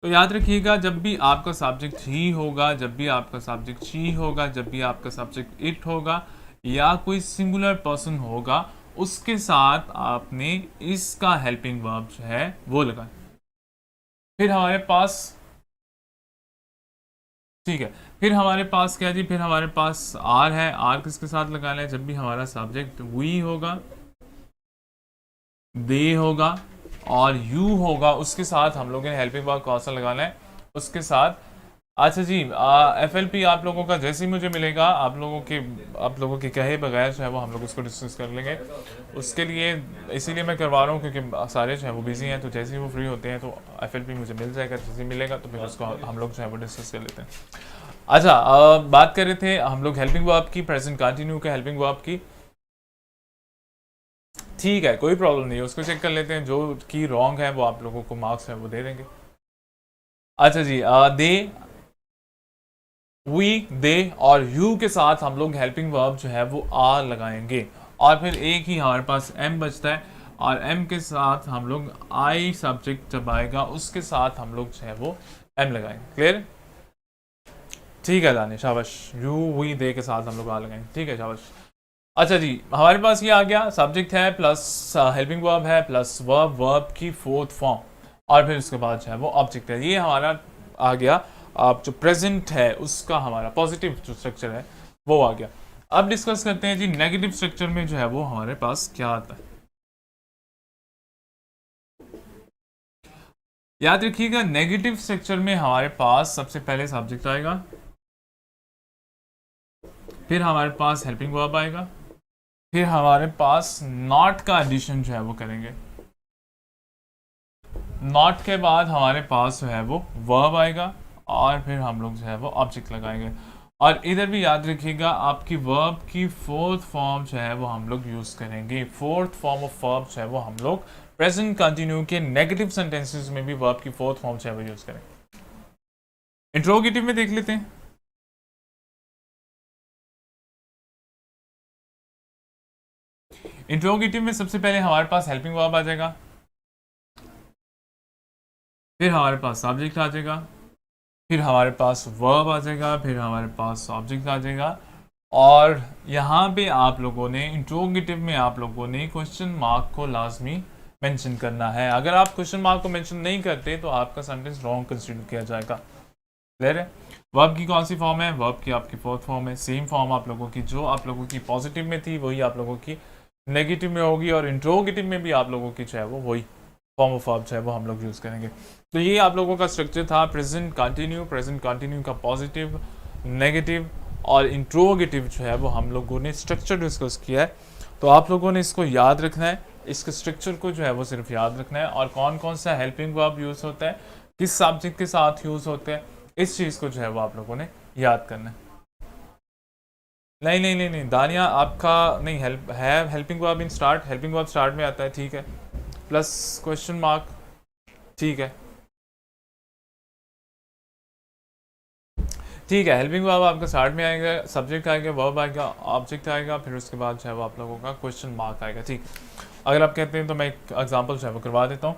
तो याद रखिएगा, जब भी आपका सब्जेक्ट ही होगा, जब भी आपका सब्जेक्ट शी होगा, जब भी आपका सब्जेक्ट इट होगा या कोई सिंगुलर पर्सन होगा, उसके साथ आपने इसका हेल्पिंग वर्ब जो है वो लगाए। फिर हमारे पास, ठीक है, फिर हमारे पास क्या जी, फिर हमारे पास आर है। आर किसके साथ लगाना है? जब भी हमारा सब्जेक्ट वी होगा, दे होगा और यू होगा, उसके साथ हम लोगों ने हेल्पिंग वर्ब कौन सा लगाना है? उसके साथ। अच्छा जी, FLP आप लोगों का जैसे ही मुझे मिलेगा, आप लोगों के कहे बगैर जो है वो हम लोग उसको डिस्कस कर लेंगे। उसके लिए इसीलिए मैं करवा रहा हूँ क्योंकि सारे जो है वो बिजी हैं, तो जैसे ही वो फ्री होते हैं तो FLP मुझे मिल जाएगा। जैसे मिलेगा तो फिर उसको हम लोग जो है वो डिस्कस कर लेते हैं। अच्छा, बात कर रहे थे हम लोग हेल्पिंग वर्ब की, प्रेजेंट कंटिन्यू के हेल्पिंग वर्ब की। ठीक है, कोई प्रॉब्लम नहीं है, उसको चेक कर लेते हैं। जो की रॉन्ग है वो आप लोगों को मार्क्स है वो दे देंगे। अच्छा जी, दे, वी, दे और यू के साथ हम लोग हेल्पिंग वर्ब जो है वो आर लगाएंगे, और फिर एक ही हमारे पास एम बचता है, और एम के साथ हम लोग आई सब्जेक्ट जब आएगा उसके साथ हम लोग जो है वो एम लगाएंगे। क्लियर? ठीक है दानिश, शाबाश। यू, वी, दे के साथ हम लोग आर लगाएंगे, ठीक है, शाबाश। अच्छा जी, हमारे पास ये आ गया, सब्जेक्ट है प्लस हेल्पिंग वर्ब है प्लस वर्ब, वर्ब की फोर्थ फॉर्म, और फिर उसके बाद जो है वो ऑब्जेक्ट है। ये हमारा आ गया। अब जो प्रेजेंट है उसका हमारा पॉजिटिव जो स्ट्रक्चर है वो आ गया। अब डिस्कस करते हैं जी नेगेटिव स्ट्रक्चर में जो है वो हमारे पास क्या आता है। याद रखिएगा, नेगेटिव स्ट्रक्चर में हमारे पास सबसे पहले सब्जेक्ट आएगा, फिर हमारे पास हेल्पिंग वर्ब आएगा, फिर हमारे पास नॉट का एडिशन जो है वो करेंगे, नॉट के बाद हमारे पास जो है वो वर्ब आएगा, और फिर हम लोग जो है वो ऑब्जेक्ट लगाएंगे। और इधर भी याद रखिएगा, आपकी वर्ब की फोर्थ फॉर्म जो है वो हम लोग यूज़ करेंगे। फोर्थ फॉर्म ऑफ वर्ब जो है वो हम लोग प्रेजेंट कंटिन्यू के नेगेटिव सेंटेंसेस में भी वर्ब की फोर्थ फॉर्म जो है वो यूज़ करेंगे। इंट्रोगेटिव में देख लेते हैं। इंट्रोगेटिव में सबसे पहले हमारे पास हेल्पिंग वर्ब आ जाएगा, फिर हमारे पास सब्जेक्ट आ जाएगा, फिर हमारे पास वर्ब आ जाएगा, फिर हमारे पास ऑब्जेक्ट आ जाएगा। और यहाँ पे आप लोगों ने इंट्रोगेटिव में आप लोगों ने क्वेश्चन मार्क को लाजमी मेंशन करना है। अगर आप क्वेश्चन मार्क को मेंशन नहीं करते तो आपका सेंटेंस रॉन्ग कंसीडर किया जाएगा। क्लियर है? वर्ब की कौन सी फॉर्म है? वर्ब की आपकी फोर्थ फॉर्म है। सेम फॉर्म आप लोगों की जो आप लोगों की पॉजिटिव में थी वही आप लोगों की नेगेटिव में होगी, और इंट्रोगेटिव में भी आप लोगों की जो है वो वही फॉर्म ऑफ वर्ब जो है वो हम लोग यूज़ करेंगे। तो ये आप लोगों का स्ट्रक्चर था प्रेजेंट कंटिन्यू का पॉजिटिव, नेगेटिव और इंट्रोगेटिव जो है वो हम लोगों ने स्ट्रक्चर डिस्कस किया है। तो आप लोगों ने इसको याद रखना है, इसके स्ट्रक्चर को जो है वो सिर्फ याद रखना है, और कौन कौन सा हेल्पिंग वर्ब यूज़ होता है, किस सब्जेक्ट के साथ यूज़ होते हैं, इस चीज़ को जो है वो आप लोगों ने याद करना है। नहीं दानिया आपका नहीं helping verb in start, helping verb start में आता है, ठीक है, प्लस क्वेश्चन मार्क, ठीक है ठीक है। हेल्पिंग वर्ब आपका स्टार्ट में आएगा, सब्जेक्ट आएगा, वर्ब आएगा, ऑब्जेक्ट आएगा, फिर उसके बाद जो है वो आप लोगों का क्वेश्चन मार्क आएगा। ठीक, अगर आप कहते हैं तो मैं एक एग्जांपल जो है वो करवा देता हूँ।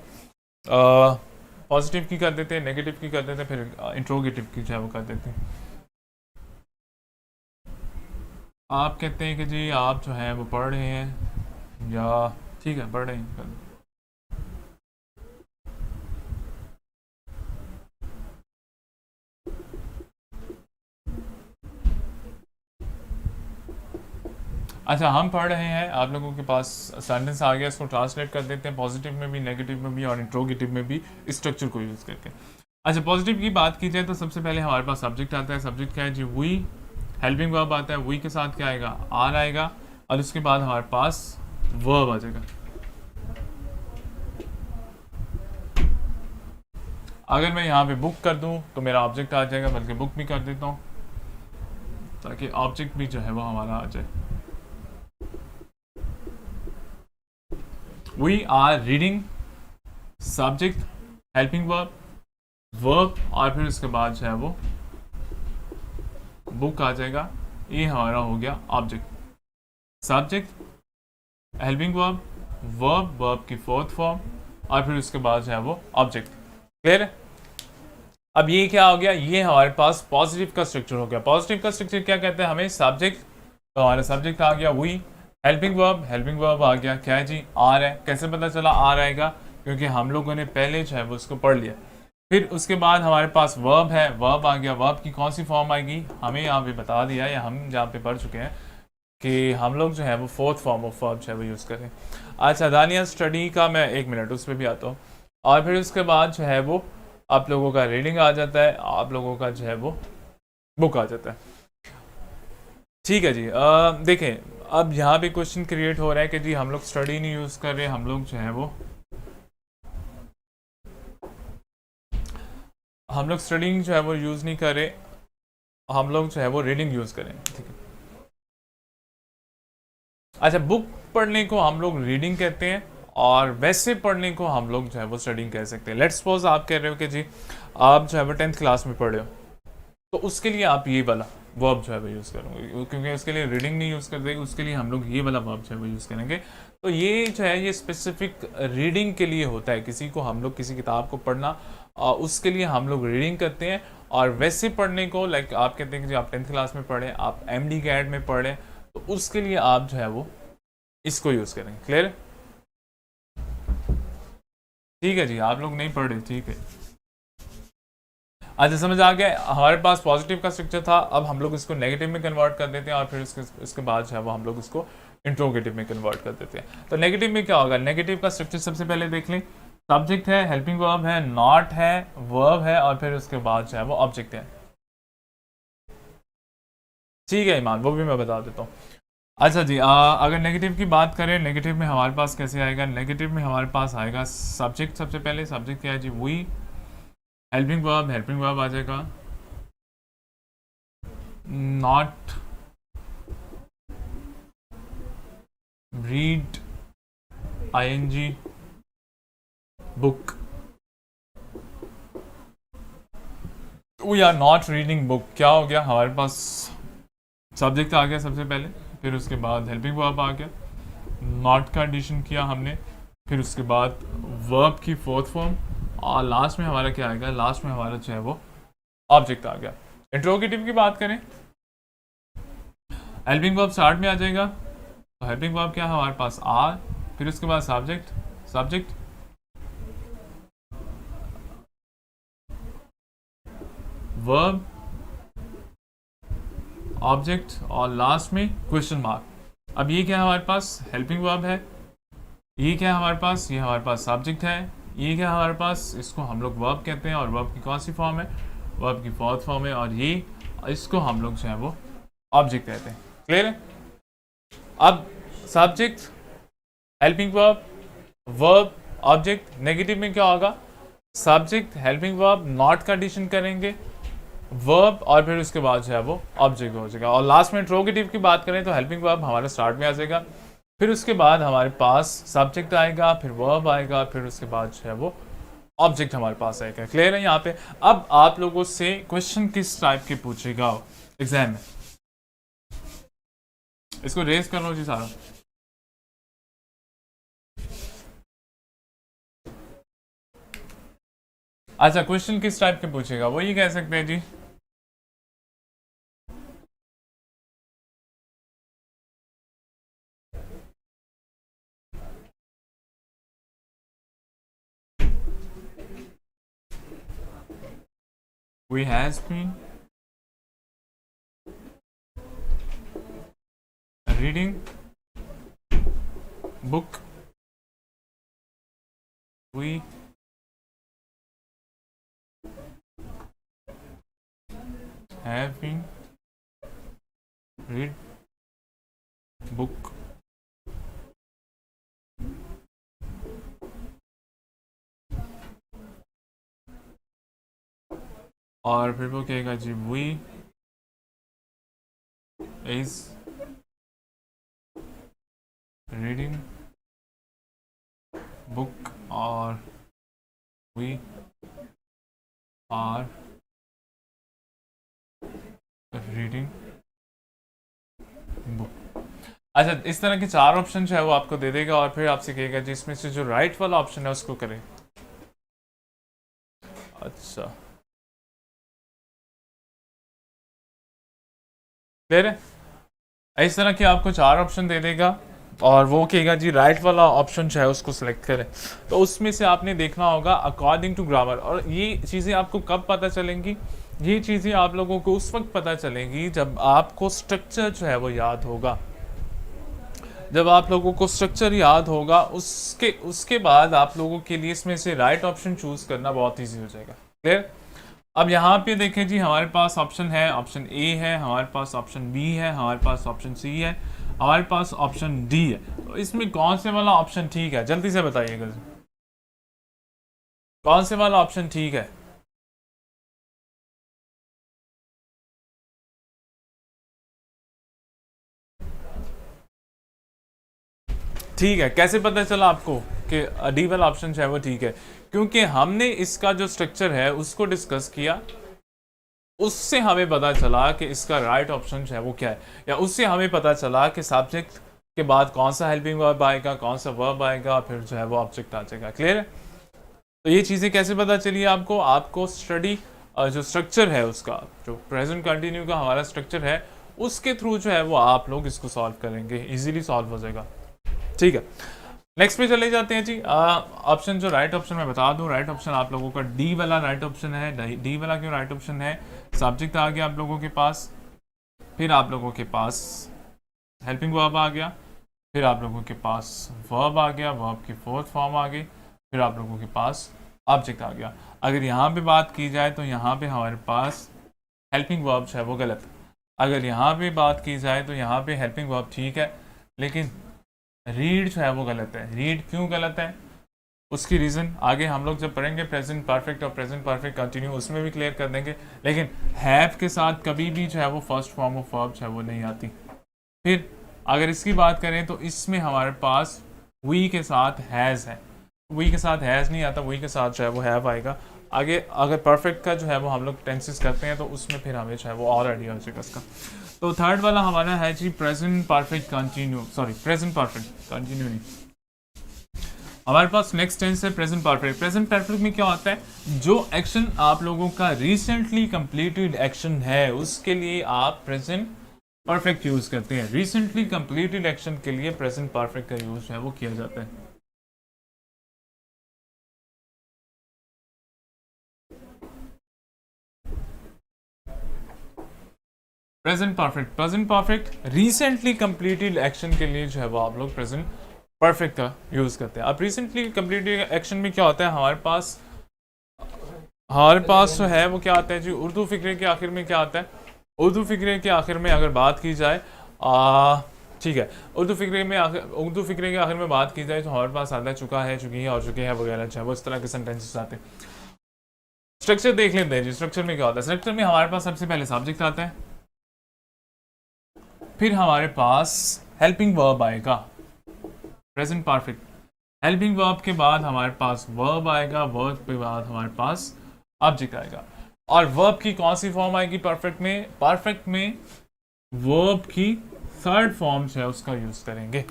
पॉजिटिव की कर देते हैं, नेगेटिव की कर देते हैं, फिर इंट्रोगेटिव की जो है वो कर देते हैं। आप कहते हैं कि जी आप जो है वो पढ़ रहे हैं, या ठीक है पढ़ रहे हैं। अच्छा, हम पढ़ रहे हैं, आप लोगों के पास सेंटेंस आ गया, इसको ट्रांसलेट कर देते हैं पॉजिटिव में भी, नेगेटिव में भी और इंट्रोगेटिव में भी, इस स्ट्रक्चर को यूज़ करके। अच्छा, पॉजिटिव की बात की जाए तो सबसे पहले हमारे पास सब्जेक्ट आता है। सब्जेक्ट क्या है जी? वी। हेल्पिंग वर्ब आता है, वी के साथ क्या आएगा? आर आएगा, और उसके बाद हमारे पास वर्ब आ जाएगा। अगर मैं यहाँ पे बुक कर दूँ तो मेरा ऑब्जेक्ट आ जाएगा, बल्कि बुक भी कर देता हूँ ताकि ऑब्जेक्ट भी जो है वो हमारा आ जाए। We are reading, subject, helping verb, verb, और फिर उसके बाद जो है वो बुक आ जाएगा। ये हमारा हो गया object, subject, helping verb, verb की फोर्थ फॉर्म, और फिर उसके बाद जो है वो ऑब्जेक्ट। क्लियर है? अब ये क्या हो गया? ये हमारे पास पॉजिटिव का स्ट्रक्चर हो गया। पॉजिटिव का स्ट्रक्चर क्या कहते हैं? हमें सब्जेक्ट, तो हमारा सब्जेक्ट आ गया वी, हेल्पिंग वर्ब आ गया क्या है जी? आर है। कैसे पता चला आर आएगा? क्योंकि हम लोगों ने पहले जो है वो उसको पढ़ लिया। फिर उसके बाद हमारे पास वर्ब है, वर्ब आ गया। वर्ब की कौन सी फॉर्म आएगी? हमें यहाँ पे बता दिया, या हम जहाँ पे पढ़ चुके हैं कि हम लोग जो है वो फोर्थ फॉर्म ऑफ वर्ब जो है वो यूज़ करें। अच्छा, दानिया स्टडी का मैं 1 मिनट उस पर भी आता हूँ। और फिर उसके बाद जो है वो आप लोगों का रीडिंग आ जाता है, आप लोगों का जो है वो बुक आ जाता है। ठीक है जी। देखें, अब यहाँ पे क्वेश्चन क्रिएट हो रहा है कि जी हम लोग स्टडी नहीं यूज़ कर रहे, हम लोग जो है वो स्टडिंग जो है वो यूज़ नहीं कर रहे, हम लोग जो है वो रीडिंग यूज़ करें। ठीक है। अच्छा, बुक पढ़ने को हम लोग रीडिंग कहते हैं, और वैसे पढ़ने को हम लोग जो है वो स्टडिंग कह सकते हैं। लेट्स सपोज आप कह रहे हो कि जी आप जो है वो 10th क्लास में पढ़ रहे हो, तो उसके लिए आप ये वाला वर्ब जो है वो यूज़ करोगे, क्योंकि उसके लिए रीडिंग नहीं यूज़ करते, उसके लिए हम लोग ये वाला वर्ब जो है वो यूज़ करेंगे। तो ये जो है ये स्पेसिफिक रीडिंग के लिए होता है। किसी को हम लोग किसी किताब को पढ़ना, उसके लिए हम लोग रीडिंग करते हैं। और वैसे पढ़ने को, लाइक आप कहते हैं कि आप 10th क्लास में पढ़े, आप MD कैड में पढ़े, तो उसके लिए आप जो है वो इसको यूज़ करेंगे। क्लियर? ठीक है जी, आप लोग नहीं पढ़ रहे, ठीक है। अच्छा, समझ आ गया? हमारे पास पॉजिटिव का स्ट्रक्चर था, अब हम लोग इसको नेगेटिव में कन्वर्ट कर देते हैं, और फिर इसके बाद जो है वो हम लोग इसको इंट्रोगेटिव में कन्वर्ट कर देते हैं। तो नेगेटिव में क्या होगा? नेगेटिव का स्ट्रक्चर सबसे पहले देख लें। सब्जेक्ट है, हेल्पिंग वर्ब है, नॉट है, वर्ब है, और फिर उसके बाद जो है वो ऑब्जेक्ट है। ठीक है ईमान, वो भी मैं बता देता हूँ। अच्छा जी, अगर नेगेटिव की बात करें, नेगेटिव में हमारे पास कैसे आएगा? नेगेटिव में हमारे पास आएगा सब्जेक्ट। सबसे पहले सब्जेक्ट क्या है जी? वी, हेल्पिंग वर्ब आ जाएगा, not, read, ING, book. We are not reading book. क्या हो गया? हमारे पास सब्जेक्ट आ गया सबसे पहले, फिर उसके बाद हेल्पिंग वर्ब आ गया, नॉट का एडिशन किया हमने, फिर उसके बाद वर्ब की फोर्थ फॉर्म, और लास्ट में हमारा क्या आएगा, लास्ट में हमारा जो है वो ऑब्जेक्ट आ गया। इंट्रोगेटिव की बात करें, हेल्पिंग वर्ब स्टार्ट में आ जाएगा, तो हेल्पिंग वर्ब क्या है हमारे पास आर, फिर उसके बाद सब्जेक्ट, सब्जेक्ट वर्ब ऑब्जेक्ट और लास्ट में क्वेश्चन मार्क। अब ये क्या है हमारे पास, हेल्पिंग वर्ब है, ये क्या है हमारे पास, ये हमारे पास सब्जेक्ट है, ये क्या है हमारे पास, इसको हम लोग वर्ब कहते हैं, और वर्ब की कौन सी फॉर्म है, वर्ब की फोर्थ फॉर्म है, और ये इसको हम लोग जो है वो ऑब्जेक्ट कहते हैं। क्लियर है? अब subject, helping verb, verb, object, negative में क्या होगा, सब्जेक्ट हेल्पिंग वर्ब नॉट का एडिशन करेंगे, वर्ब और फिर उसके बाद जो है वो ऑब्जेक्ट हो जाएगा। और लास्ट में इंट्रोगेटिव की बात करें तो हेल्पिंग वर्ब हमारे स्टार्ट में आ जाएगा, फिर उसके बाद हमारे पास सब्जेक्ट आएगा, फिर वर्ब आएगा, फिर उसके बाद जो है वो ऑब्जेक्ट हमारे पास आएगा। क्लियर है यहाँ पे? अब आप लोगों से क्वेश्चन किस टाइप के पूछेगा एग्जाम में, इसको रेज कर लो जी सारा। अच्छा, क्वेश्चन किस टाइप के पूछेगा वो ये कह सकते हैं जी। We has been reading book. We have been read book. और फिर वो कहेगा जी वी इज रीडिंग बुक, और वी आर रीडिंग बुक। अच्छा, इस तरह के चार ऑप्शन जो है वो आपको दे देगा, और फिर आपसे कहेगा जी इसमें से जो राइट वाला ऑप्शन है उसको करें। अच्छा, क्लियर है? इस तरह के आपको चार ऑप्शन दे देगा, और वो कहेगा जी राइट वाला ऑप्शन जो है उसको सिलेक्ट करें। तो उसमें से आपने देखना होगा अकॉर्डिंग टू ग्रामर। और ये चीज़ें आपको कब पता चलेंगी, ये चीज़ें आप लोगों को उस वक्त पता चलेंगी जब आपको स्ट्रक्चर जो है वो याद होगा। जब आप लोगों को स्ट्रक्चर याद होगा उसके बाद आप लोगों के लिए इसमें से राइट ऑप्शन चूज करना बहुत ईजी हो जाएगा। क्लियर? अब यहाँ पे देखें जी, हमारे पास ऑप्शन है, ऑप्शन ए है, हमारे पास ऑप्शन बी है, हमारे पास ऑप्शन सी है, हमारे पास ऑप्शन डी है। तो इसमें कौन से वाला ऑप्शन ठीक है, जल्दी से बताइएगा, कौन से वाला ऑप्शन ठीक है? ठीक है, कैसे पता चला आपको कि डी वाला ऑप्शन जो है वो ठीक है? क्योंकि हमने इसका जो स्ट्रक्चर है उसको डिस्कस किया, उससे हमें पता चला कि इसका राइट ऑप्शन जो है वो क्या है, या उससे हमें पता चला कि सब्जेक्ट के बाद कौन सा हेल्पिंग वर्ब आएगा, कौन सा वर्ब आएगा, फिर जो है वो ऑब्जेक्ट आ जाएगा। क्लियर है? तो ये चीज़ें कैसे पता चली आपको? आपको स्टडी जो स्ट्रक्चर है उसका, जो प्रेजेंट कंटिन्यू का हमारा स्ट्रक्चर है, उसके थ्रू जो है वो आप लोग इसको सॉल्व करेंगे, इजीली सॉल्व हो जाएगा। ठीक है, नेक्स्ट पे चले जाते हैं जी। ऑप्शन जो राइट ऑप्शन मैं बता दूं, राइट ऑप्शन आप लोगों का डी वाला राइट ऑप्शन है। डी वाला क्यों राइट ऑप्शन है? सब्जेक्ट आ गया आप लोगों के पास, फिर आप लोगों के पास हेल्पिंग वर्ब आ गया, फिर आप लोगों के पास वर्ब आ गया, वर्ब की फोर्थ फॉर्म आ गई, फिर आप लोगों के पास ऑब्जेक्ट आ गया। अगर यहाँ पे बात की जाए तो यहाँ पे हमारे पास हेल्पिंग वर्ब है वो गलत है। अगर यहाँ पे बात की जाए तो यहाँ पे हेल्पिंग वर्ब ठीक है, लेकिन रीड जो है वो गलत है। रीड क्यों गलत है, उसकी रीज़न आगे हम लोग जब पढ़ेंगे प्रेजेंट परफेक्ट और प्रेजेंट परफेक्ट कंटिन्यू, उसमें भी क्लियर कर देंगे। लेकिन हैव के साथ कभी भी जो है वो फर्स्ट फॉर्म ऑफ वर्ब जो है वो नहीं आती। फिर अगर इसकी बात करें तो इसमें हमारे पास वी के साथ हैज़ है, वी के साथ हैज़ नहीं आता, वी के साथ जो है वो हैव आएगा। आगे अगर परफेक्ट का जो है वो हम लोग टेंसेस करते हैं तो उसमें फिर हमें जो है वो और आइडिया हो जाएगा इसका। तो थर्ड वाला हमारा है जी present perfect continue, sorry present perfect continue नहीं, हमारे पास नेक्स्ट टेंस है प्रेजेंट परफेक्ट। प्रेजेंट परफेक्ट में क्या होता है, जो एक्शन आप लोगों का रिसेंटली कंप्लीटेड एक्शन है उसके लिए आप प्रेजेंट परफेक्ट यूज करते हैं। रिसेंटली कंप्लीटेड एक्शन के लिए प्रेजेंट परफेक्ट का यूज है वो किया जाता है। Present perfect recently completed action के लिए जो है वो आप लोग प्रेजेंट परफेक्ट का यूज करते हैं। अब रिसेंटली कंप्लीटेड एक्शन में क्या होता है, हमारे पास जो है वो क्या आता है जी, उर्दू फिक्रे के आखिर में क्या आता है, उर्दू फिक्रे के आखिर में अगर बात की जाए, ठीक है, उर्दू फिक्रे के आखिर में बात की जाए तो हमारे पास आता है चुका है, चुकी है और चुके हैं वगैरह, चाहे वो इस तरह के सेंटेंसेस आते हैं। स्ट्रक्चर देख लेते हैं जी, स्ट्रक्चर में क्या होता है। स्ट्रक्चर में हमारे पास सबसे पहले सब्जेक्ट आता है, फिर हमारे पास हेल्पिंग वर्ब आएगा, प्रेजेंट परफेक्ट। हेल्पिंग वर्ब के बाद हमारे पास वर्ब आएगा, वर्ब के बाद हमारे पास ऑब्जेक्ट आएगा। और वर्ब की कौन सी फॉर्म आएगी परफेक्ट में, परफेक्ट में वर्ब की थर्ड फॉर्म है उसका यूज करेंगे।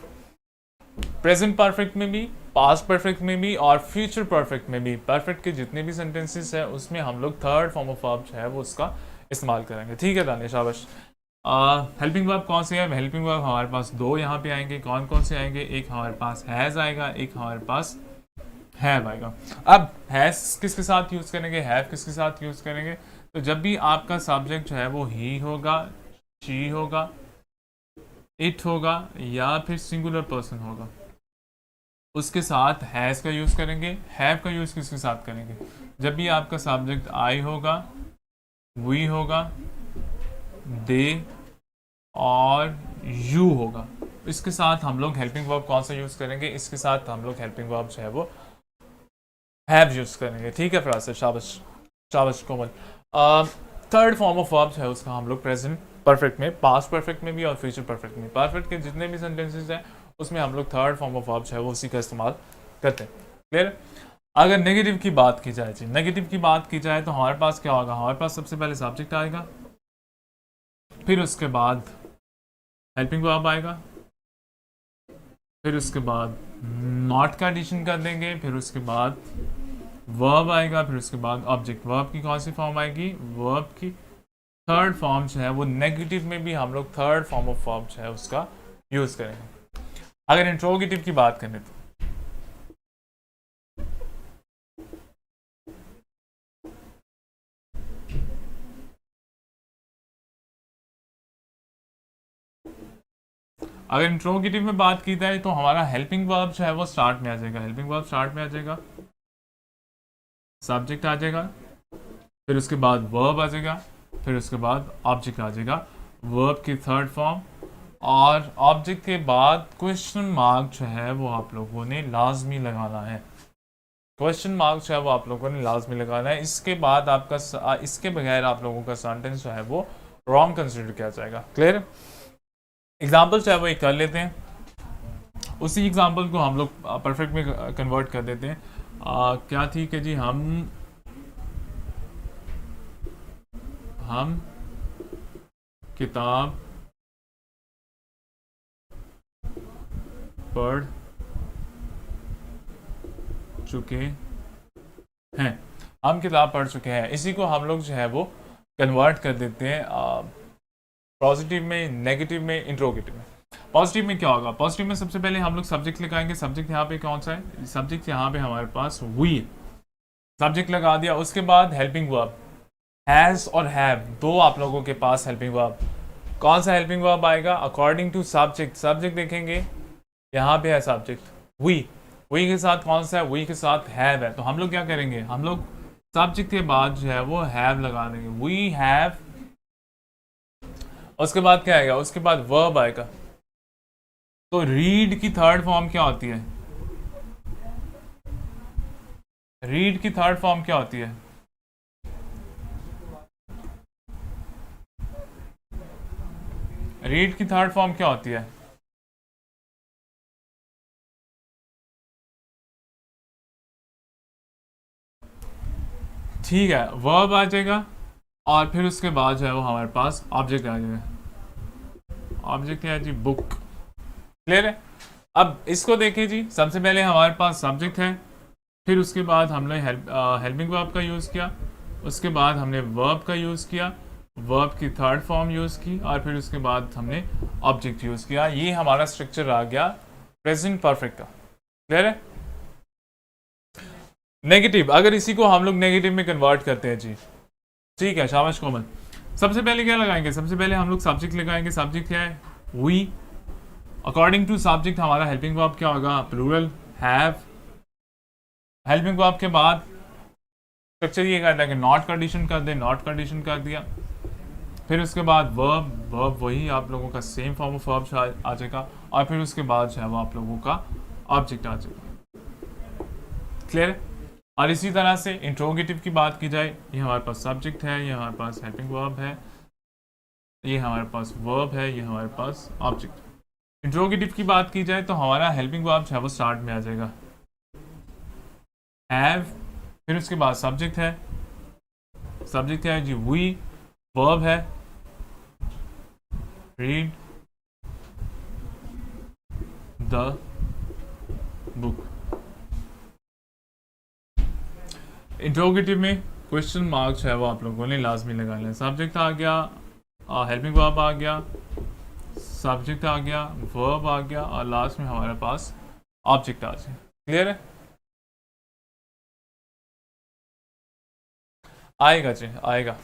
प्रेजेंट परफेक्ट में भी, पास्ट परफेक्ट में भी और फ्यूचर परफेक्ट में भी, परफेक्ट के जितने भी सेंटेंसेस है उसमें हम लोग थर्ड फॉर्म ऑफ वर्ब है वो उसका इस्तेमाल करेंगे। ठीक है दानिश, शाबाश। हेल्पिंग वर्ब कौन से है, हेल्पिंग वर्ब हमारे पास दो यहाँ पे आएंगे, कौन कौन से आएंगे, एक हमारे पास हैज आएगा, एक हमारे पास हैव आएगा। अब हैज किसके साथ यूज करेंगे, हैव किसके साथ यूज करेंगे, तो जब भी आपका सब्जेक्ट जो है वो ही होगा, शी होगा, इट होगा या फिर सिंगुलर पर्सन होगा, उसके साथ हैज का यूज करेंगे। हैव का यूज किसके साथ करेंगे, जब भी आपका सब्जेक्ट आई होगा, वी होगा, दे और यू होगा, इसके साथ हम लोग हेल्पिंग वर्ब कौन सा यूज करेंगे, इसके साथ हम लोग हेल्पिंग वर्ब जो है वो हैव यूज करेंगे। ठीक है फिर शाबाश, शाबाश कोमल। थर्ड फॉर्म ऑफ वर्ब है उसका हम लोग प्रेजेंट परफेक्ट में, पास्ट परफेक्ट में भी और फ्यूचर परफेक्ट में, परफेक्ट के जितने भी सेंटेंसेस हैं उसमें हम लोग थर्ड फॉर्म ऑफ वर्ब है वो उसी का इस्तेमाल करते हैं। क्लियर। अगर नेगेटिव की बात की जाए, नेगेटिव की बात की जाए तो हमारे पास क्या होगा, हमारे पास सबसे पहले सब्जेक्ट आएगा, फिर उसके बाद हेल्पिंग वर्ब आएगा, फिर उसके बाद नॉट का एडिशन कर देंगे, फिर उसके बाद वर्ब आएगा, फिर उसके बाद ऑब्जेक्ट। वर्ब की कौन सी फॉर्म आएगी, वर्ब की थर्ड फॉर्म जो है वो नेगेटिव में भी हम लोग थर्ड फॉर्म ऑफ वर्ब जो है उसका यूज करेंगे। अगर इंट्रोगेटिव की बात करें तो अगर इंट्रोगेटिव में बात की जाए तो हमारा हेल्पिंग वर्ब जो है वो स्टार्ट में आ जाएगा, हेल्पिंग वर्ब स्टार्ट में आ जाएगा, सब्जेक्ट आ जाएगा, फिर उसके बाद वर्ब आ जाएगा, फिर उसके बाद ऑब्जेक्ट आ जाएगा, वर्ब की थर्ड फॉर्म, और ऑब्जेक्ट के बाद क्वेश्चन मार्क जो है वो आप लोगों ने लाजमी लगाना है, क्वेश्चन मार्क जो है वो आप लोगों ने लाजमी लगाना है। इसके बाद आपका, इसके बगैर आप लोगों का सेंटेंस जो है वो रॉन्ग कंसिडर किया जाएगा। क्लियर। एग्जाम्पल जो है वो एक कर लेते हैं, उसी एग्जाम्पल को हम लोग परफेक्ट में कन्वर्ट कर देते हैं। क्या थी कि जी हम किताब पढ़ चुके हैं, हम किताब पढ़ चुके हैं, इसी को हम लोग जो है वो कन्वर्ट कर देते हैं पॉजिटिव में, नेगेटिव में, इंट्रोगेटिव में। पॉजिटिव में क्या होगा, पॉजिटिव में सबसे पहले हम लोग सब्जेक्ट लगाएंगे, सब्जेक्ट यहाँ पे कौन सा है, सब्जेक्ट यहाँ पे हमारे पास वी है, सब्जेक्ट लगा दिया, उसके बाद हेल्पिंग वर्ब, हैज और हैव दो आप लोगों के पास हेल्पिंग वर्ब, कौन सा हेल्पिंग वर्ब आएगा अकॉर्डिंग टू सब्जेक्ट, सब्जेक्ट देखेंगे यहाँ पे है सब्जेक्ट वी, वी के साथ कौन सा है, वी के साथ हैव है, तो हम लोग क्या करेंगे, हम लोग सब्जेक्ट के बाद जो है वो हैव लगा देंगे, वी हैव, उसके बाद क्या आएगा, उसके बाद वर्ब आएगा। तो रीड की थर्ड फॉर्म क्या होती है, रीड की थर्ड फॉर्म क्या होती है, रीड की थर्ड फॉर्म क्या होती है, ठीक है, वर्ब आ जाएगा और फिर उसके बाद जो है वो हमारे पास ऑब्जेक्ट आ जाएगा। ऑब्जेक्ट है जी बुक। क्लियर है? अब इसको देखें जी, सबसे पहले हमारे पास सब्जेक्ट है, फिर उसके बाद हमने हेल्पिंग वर्ब का यूज़ किया, उसके बाद हमने वर्ब का यूज़ किया, वर्ब की थर्ड फॉर्म यूज़ की, और फिर उसके बाद हमने ऑब्जेक्ट यूज़ किया। ये हमारा स्ट्रक्चर आ गया प्रेजेंट परफेक्ट का। क्लियर है? नेगेटिव, अगर इसी को हम लोग नेगेटिव में कन्वर्ट करते हैं जी, ठीक है, शाबाश कोमल। सबसे पहले क्या लगाएंगे? सबसे पहले हम लोग सब्जेक्ट लगाएंगे। सब्जेक्ट क्या है? वी। अकॉर्डिंग टू सब्जेक्ट हमारा हेल्पिंग वर्ब क्या होगा? Plural, have. हेल्पिंग वर्ब के बाद स्ट्रक्चर ये कहता है कि नॉट कंडीशन कर दे, नॉट कंडीशन कर दिया। फिर उसके बाद वर्ब, वर्ब वही आप लोगों का सेम फॉर्म ऑफ वर्ब आ जाएगा, और फिर उसके बाद जो है वो आप लोगों का ऑब्जेक्ट आ जाएगा। क्लियर है? और इसी तरह से इंट्रोगेटिव की बात की जाए, ये हमारे पास सब्जेक्ट है, ये हमारे पास हेल्पिंग वर्ब है, ये हमारे पास वर्ब है, ये हमारे पास ऑब्जेक्ट। इंट्रोगेटिव की बात की जाए तो हमारा हेल्पिंग वर्ब है वो स्टार्ट में आ जाएगा, हैव। फिर उसके बाद सब्जेक्ट है, सब्जेक्ट है जी वी, वर्ब है रीड द बुक। इंट्रोगेटिव में क्वेश्चन मार्क है वो आप लोगों ने लाजमी लगाना है। सब्जेक्ट आ गया, हेल्पिंग वर्ब आ गया, सब्जेक्ट आ गया, वर्ब आ गया, और लास्ट में हमारे पास ऑब्जेक्ट आ जाए। क्लियर है? आएगा जी, आएगा।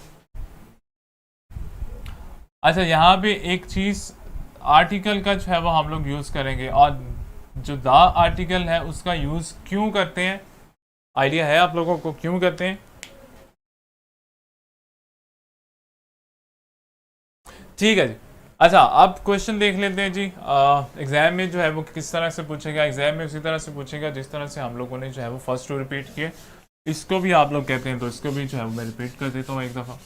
अच्छा, यहाँ पे एक चीज़, आर्टिकल का जो है वो हम लोग यूज़ करेंगे, और जो द आर्टिकल है उसका यूज़ क्यों करते हैं? आइडिया है आप लोगों को क्यों करते हैं? ठीक है जी। अच्छा, अब क्वेश्चन देख लेते हैं जी। एग्जाम में जो है वो किस तरह से पूछेगा? एग्जाम में उसी तरह से पूछेगा जिस तरह से हम लोगों ने जो है वो फर्स्ट टू रिपीट किए। इसको भी आप लोग कहते हैं, तो इसको भी जो है वो मैं रिपीट कर देता हूँ एक दफ़ा।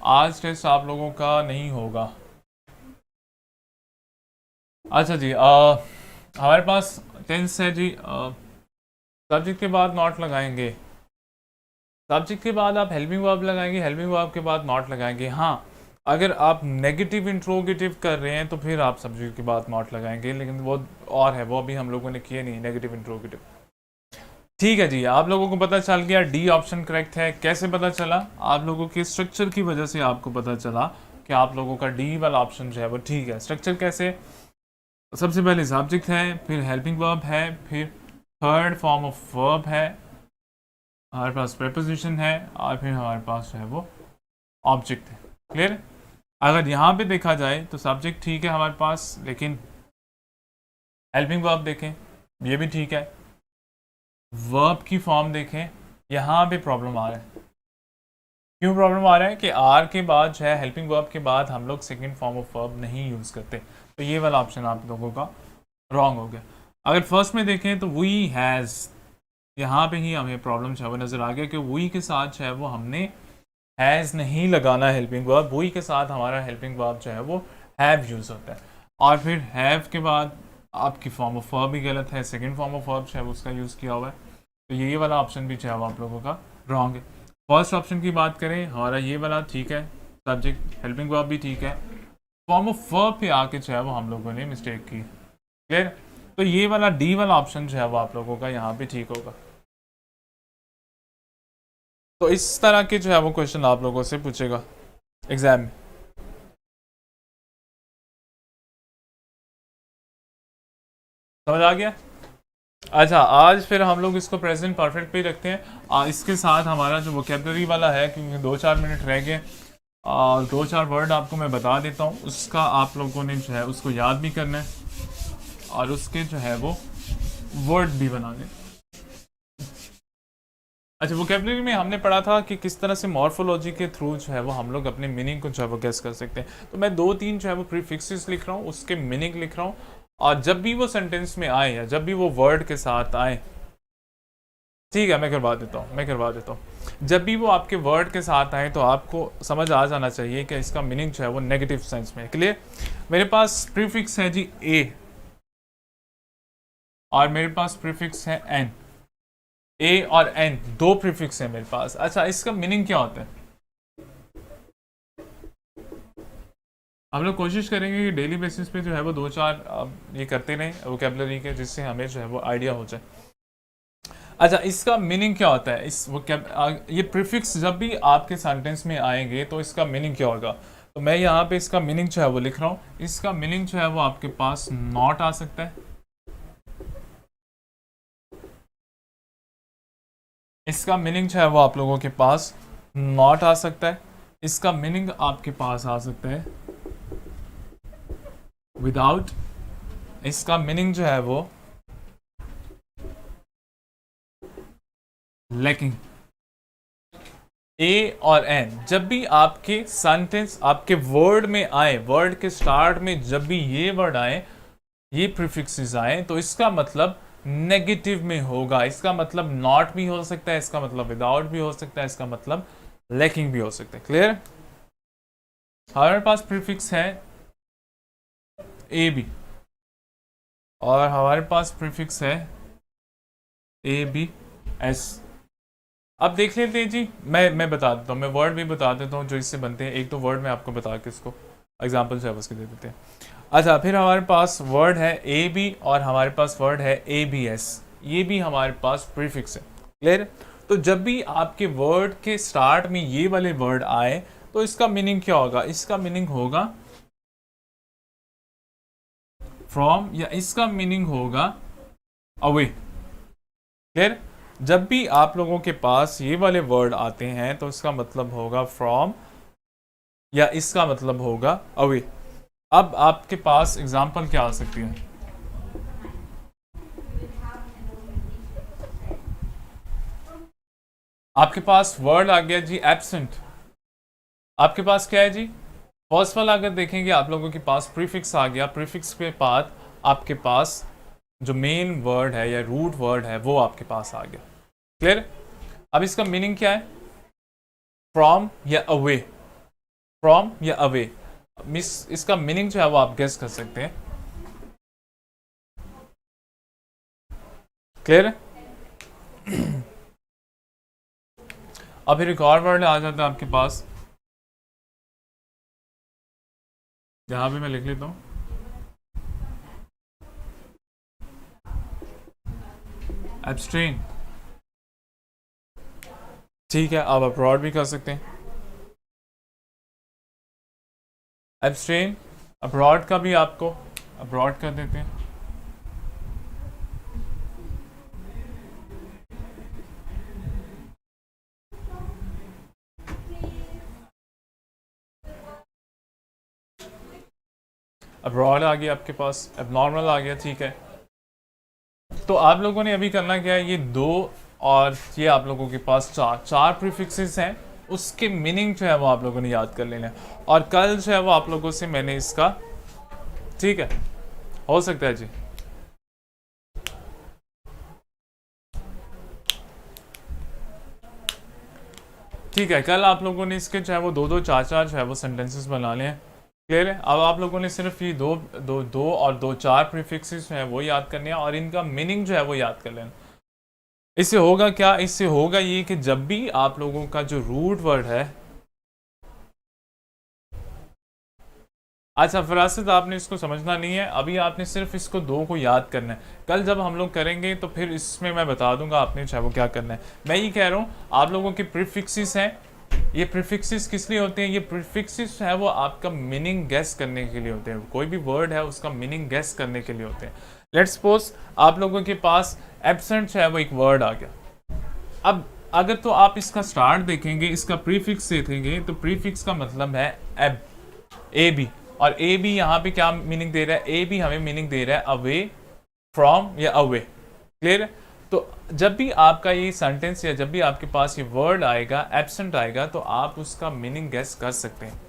आज टेस्ट आप लोगों का नहीं होगा। अच्छा जी, हमारे पास टेंस है जी, सब्जेक्ट के बाद नॉट लगाएंगे, सब्जेक्ट के बाद आप हेल्पिंग वर्ब लगाएंगे, हेल्पिंग वर्ब के बाद नॉट लगाएंगे। हाँ, अगर आप नेगेटिव इंट्रोगेटिव कर रहे हैं तो फिर आप सब्जेक्ट के बाद नॉट लगाएंगे, लेकिन वो और है, वो अभी हम लोगों ने किए नहीं नेगेटिव इंट्रोगेटिव। ठीक है जी, आप लोगों को पता चल गया डी ऑप्शन करेक्ट है। कैसे पता चला? आप लोगों के स्ट्रक्चर की वजह से आपको पता चला कि आप लोगों का डी वाला ऑप्शन जो है वो ठीक है। स्ट्रक्चर कैसे? सबसे पहले सब्जेक्ट है, फिर हेल्पिंग वर्ब है, फिर थर्ड फॉर्म ऑफ वर्ब है, हमारे पास प्रेपोजिशन है, और फिर हमारे पास जो है वो ऑब्जेक्ट है। क्लियर? अगर यहाँ पे देखा जाए तो सब्जेक्ट ठीक है हमारे पास, लेकिन हेल्पिंग वर्ब देखें ये भी ठीक है, वर्ब की फॉर्म देखें, यहाँ पे प्रॉब्लम आ रहा है। क्यों प्रॉब्लम आ रहा है? कि आर के बाद जो है हेल्पिंग वर्ब के बाद हम लोग सेकंड फॉर्म ऑफ वर्ब नहीं यूज़ करते, तो ये वाला ऑप्शन आप लोगों का रॉन्ग हो गया। अगर फर्स्ट में देखें तो वी हैज़, यहाँ पे ही हमें प्रॉब्लम जो है वो नज़र आ गया कि वी के साथ जो है वो हमने हैज़ नहीं लगाना हेल्पिंग वर्ब, वी के साथ हमारा हेल्पिंग वर्ब जो है वो हैव यूज़ होता है, और फिर हैव के बाद आपकी फॉर्म ऑफ वर्ब भी गलत है, सेकंड फॉर्म ऑफ वर्ब जो है उसका यूज़ किया हुआ है, तो ये वाला ऑप्शन भी जो है आप लोगों का रॉन्ग है। फर्स्ट ऑप्शन की बात करें, हमारा ये वाला ठीक है, सब्जेक्ट हेल्पिंग वर्ब भी ठीक है, फॉर्म ऑफ वर्ब पे आके जो है वो हम लोगों ने मिस्टेक की। क्लियर? तो ये वाला डी वाला ऑप्शन जो है वो आप लोगों का यहाँ पे ठीक होगा। तो इस तरह के जो है वो क्वेश्चन आप लोगों से पूछेगा एग्जाम में। समझ आ गया? अच्छा, आज फिर हम लोग इसको प्रेजेंट परफेक्ट पे रखते हैं। इसके साथ हमारा जो वोकेबलरी वाला है, क्योंकि 2-4 मिनट रह गए, और 2-4 वर्ड आपको मैं बता देता हूँ, उसका आप लोगों ने जो है उसको याद भी करना है, और उसके जो है वो वर्ड भी बनाने। अच्छा, वोकेबलरी में हमने पढ़ा था कि किस तरह से मॉर्फोलॉजी के थ्रू जो है वो हम लोग अपने मीनिंग को जो है वो गेस कर सकते हैं। तो मैं 2-3 जो है वो प्रीफिक्सेस लिख रहा हूँ, उसके मीनिंग लिख रहा हूँ, और जब भी वो सेंटेंस में आए या जब भी वो वर्ड के साथ आए, ठीक है, मैं करवा देता हूँ, जब भी वो आपके वर्ड के साथ आए तो आपको समझ आ जाना चाहिए कि इसका मीनिंग जो है वो नेगेटिव सेंस में है। क्लियर? मेरे पास प्रीफिक्स है जी ए, और मेरे पास प्रीफिक्स है एन, ए और एन दो प्रीफिक्स है मेरे पास। अच्छा, इसका मीनिंग क्या होता है? हम लोग कोशिश करेंगे कि डेली बेसिस पे जो है वो दो चार ये करते रहें वोकेबलरी के, जिससे हमें जो है वो आइडिया हो जाए। अच्छा, इसका मीनिंग क्या होता है? ये प्रीफिक्स जब भी आपके सेंटेंस में आएंगे तो इसका मीनिंग क्या होगा? तो मैं यहाँ पे इसका मीनिंग जो है वो लिख रहा हूँ। इसका मीनिंग जो है वो आपके पास नॉट आ सकता है, इसका मीनिंग जो है वो आप लोगों के पास नॉट आ सकता है, इसका मीनिंग आपके पास आ सकता है विदाउट, इसका मीनिंग जो है वो लैकिंग। ए और एन जब भी आपके सेंटेंस आपके वर्ड में आए, वर्ड के स्टार्ट में जब भी ये वर्ड आए, ये प्रीफिक्सेस आए, तो इसका मतलब नेगेटिव में होगा। इसका मतलब नॉट भी हो सकता है, इसका मतलब विदाउट भी हो सकता है, इसका मतलब लैकिंग भी हो सकता है। क्लियर? हमारे पास प्रीफिक्स है ए बी और हमारे पास प्रीफिक्स है ए बी एस। अब देख लेते हैं जी, मैं बता देता हूँ, मैं वर्ड भी बता देता हूँ जो इससे बनते हैं। एक तो वर्ड में आपको बता के इसको एग्जाम्पल जो है उसके दे देते हैं। अच्छा, फिर हमारे पास वर्ड है ए बी और हमारे पास वर्ड है ए बी एस, ये भी हमारे पास प्रीफिक्स है। क्लियर? तो जब भी आपके वर्ड के स्टार्ट में ये वाले वर्ड आए तो इसका मीनिंग क्या होगा? इसका मीनिंग होगा फ्रॉम, या इसका मीनिंग होगा अवे। क्लियर? जब भी आप लोगों के पास ये वाले वर्ड आते हैं तो इसका मतलब होगा फ्रॉम, या इसका मतलब होगा अवे। अब आपके पास एग्जांपल क्या आ सकती है? आपके पास वर्ड आ गया जी एब्सेंट। आपके पास क्या है जी? फर्स्ट वाला अगर देखेंगे आप लोगों के पास प्रीफिक्स आ गया, प्रीफिक्स के बाद आपके पास जो मेन वर्ड है या रूट वर्ड है वो आपके पास आ गया। क्लियर? अब इसका मीनिंग क्या है? फ्रॉम या अवे, फ्रॉम या अवे। मिस इसका मीनिंग जो है वो आप गेस कर सकते हैं। क्लियर? अब फिर एक और वर्ड आ जाता है आपके पास, जहां भी मैं लिख लेता हूं एब्स्ट्रेन। ठीक है, आप अब्रॉड भी कर सकते हैं। एब्स्ट्रेन अब्रॉड का भी आपको अब्रॉड कर देते हैं। अब्रॉड आ गया आपके पास, एबनॉर्मल आ गया। ठीक है, तो आप लोगों ने अभी करना क्या है? ये दो और ये आप लोगों के पास चार प्रीफिक्सेस हैं, उसके मीनिंग जो है वो आप लोगों ने याद कर लेना है। और कल जो है वो आप लोगों से मैंने इसका, ठीक है, हो सकता है जी, ठीक है, कल आप लोगों ने इसके जो है वो दो चार जो है वो सेंटेंसेस बना लिए हैं। क्लियर है? अब आप लोगों ने सिर्फ ये दो और दो चार प्रीफिक्सेस जो है वो याद करने हैं और इनका मीनिंग जो है वो याद कर लेना। इससे होगा क्या? इससे होगा ये कि जब भी आप लोगों का जो रूट वर्ड है, अच्छा फरासत, आपने इसको समझना नहीं है अभी, आपने सिर्फ इसको दो को याद करना है। कल जब हम लोग करेंगे तो फिर इसमें मैं बता दूंगा आपने चाहे वो क्या करना है। मैं ये कह रहा हूँ आप लोगों के प्रीफिक्सेस हैं, ये प्रीफिक्सेस किस लिए होते हैं? ये प्रीफिक्सेस है वो आपका मीनिंग गेस करने के लिए होते हैं। कोई भी वर्ड है उसका मीनिंग गेस करने के लिए होते हैं। लेट्स सपोज आप लोगों के पास एब्सेंट है वो एक वर्ड आ गया। अब अगर तो आप इसका स्टार्ट देखेंगे, इसका प्रीफिक्स देखेंगे, तो प्रीफिक्स का मतलब है एब, ए बी। और ए बी यहाँ पे क्या मीनिंग दे रहा है? ए बी हमें मीनिंग दे रहा है अवे फ्रॉम या अवे। क्लियर? तो जब भी आपका ये सेंटेंस या जब भी आपके पास ये वर्ड आएगा एब्सेंट आएगा तो आप उसका मीनिंग गेस कर सकते हैं।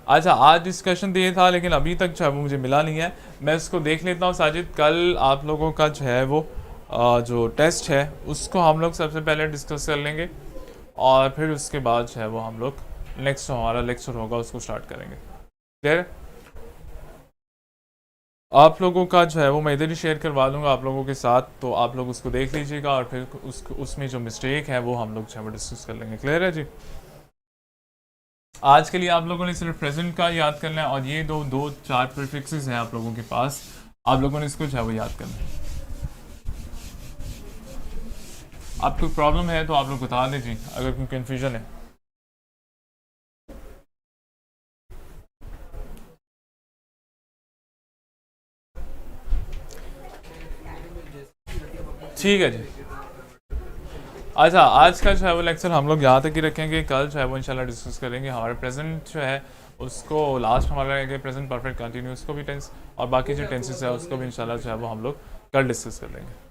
अच्छा, आज डिस्कशन दिए था लेकिन अभी तक जो है वो मुझे मिला नहीं है, मैं उसको देख लेता हूँ। साजिद, कल आप लोगों का जो है वो जो टेस्ट है उसको हम लोग सबसे पहले डिस्कस कर लेंगे और फिर उसके बाद जो है वो हम लोग नेक्स्ट हमारा लेक्चर होगा उसको स्टार्ट करेंगे। क्लियर? आप लोगों का जो है वो मैं इधर ही शेयर करवा दूंगा आप लोगों के साथ, तो आप लोग उसको देख लीजिएगा और फिर उसमें जो मिस्टेक है वो हम लोग जो है वो डिस्कस कर लेंगे। क्लियर है जी? आज के लिए आप लोगों ने सिर्फ प्रेजेंट का याद करना है और ये दो दो चार प्रीफिक्सेस हैं आप लोगों के पास, आप लोगों ने इसको जो है वो याद करना है। आपको प्रॉब्लम है तो आप लोग बता दीजिए अगर कोई कन्फ्यूजन है। ठीक है जी। अच्छा, आज का जो है वो लेक्चर हम लोग यहाँ तक ही रखेंगे, कल जो है वो इंशाल्लाह डिस्कस करेंगे हमारे प्रेजेंट जो है उसको, लास्ट हमारा रहेगा प्रेजेंट परफेक्ट कंटिन्यूस को भी टेंस, और बाकी जो टेंसेस है उसको भी इंशाल्लाह जो है वो हम लोग कल डिस्कस कर लेंगे।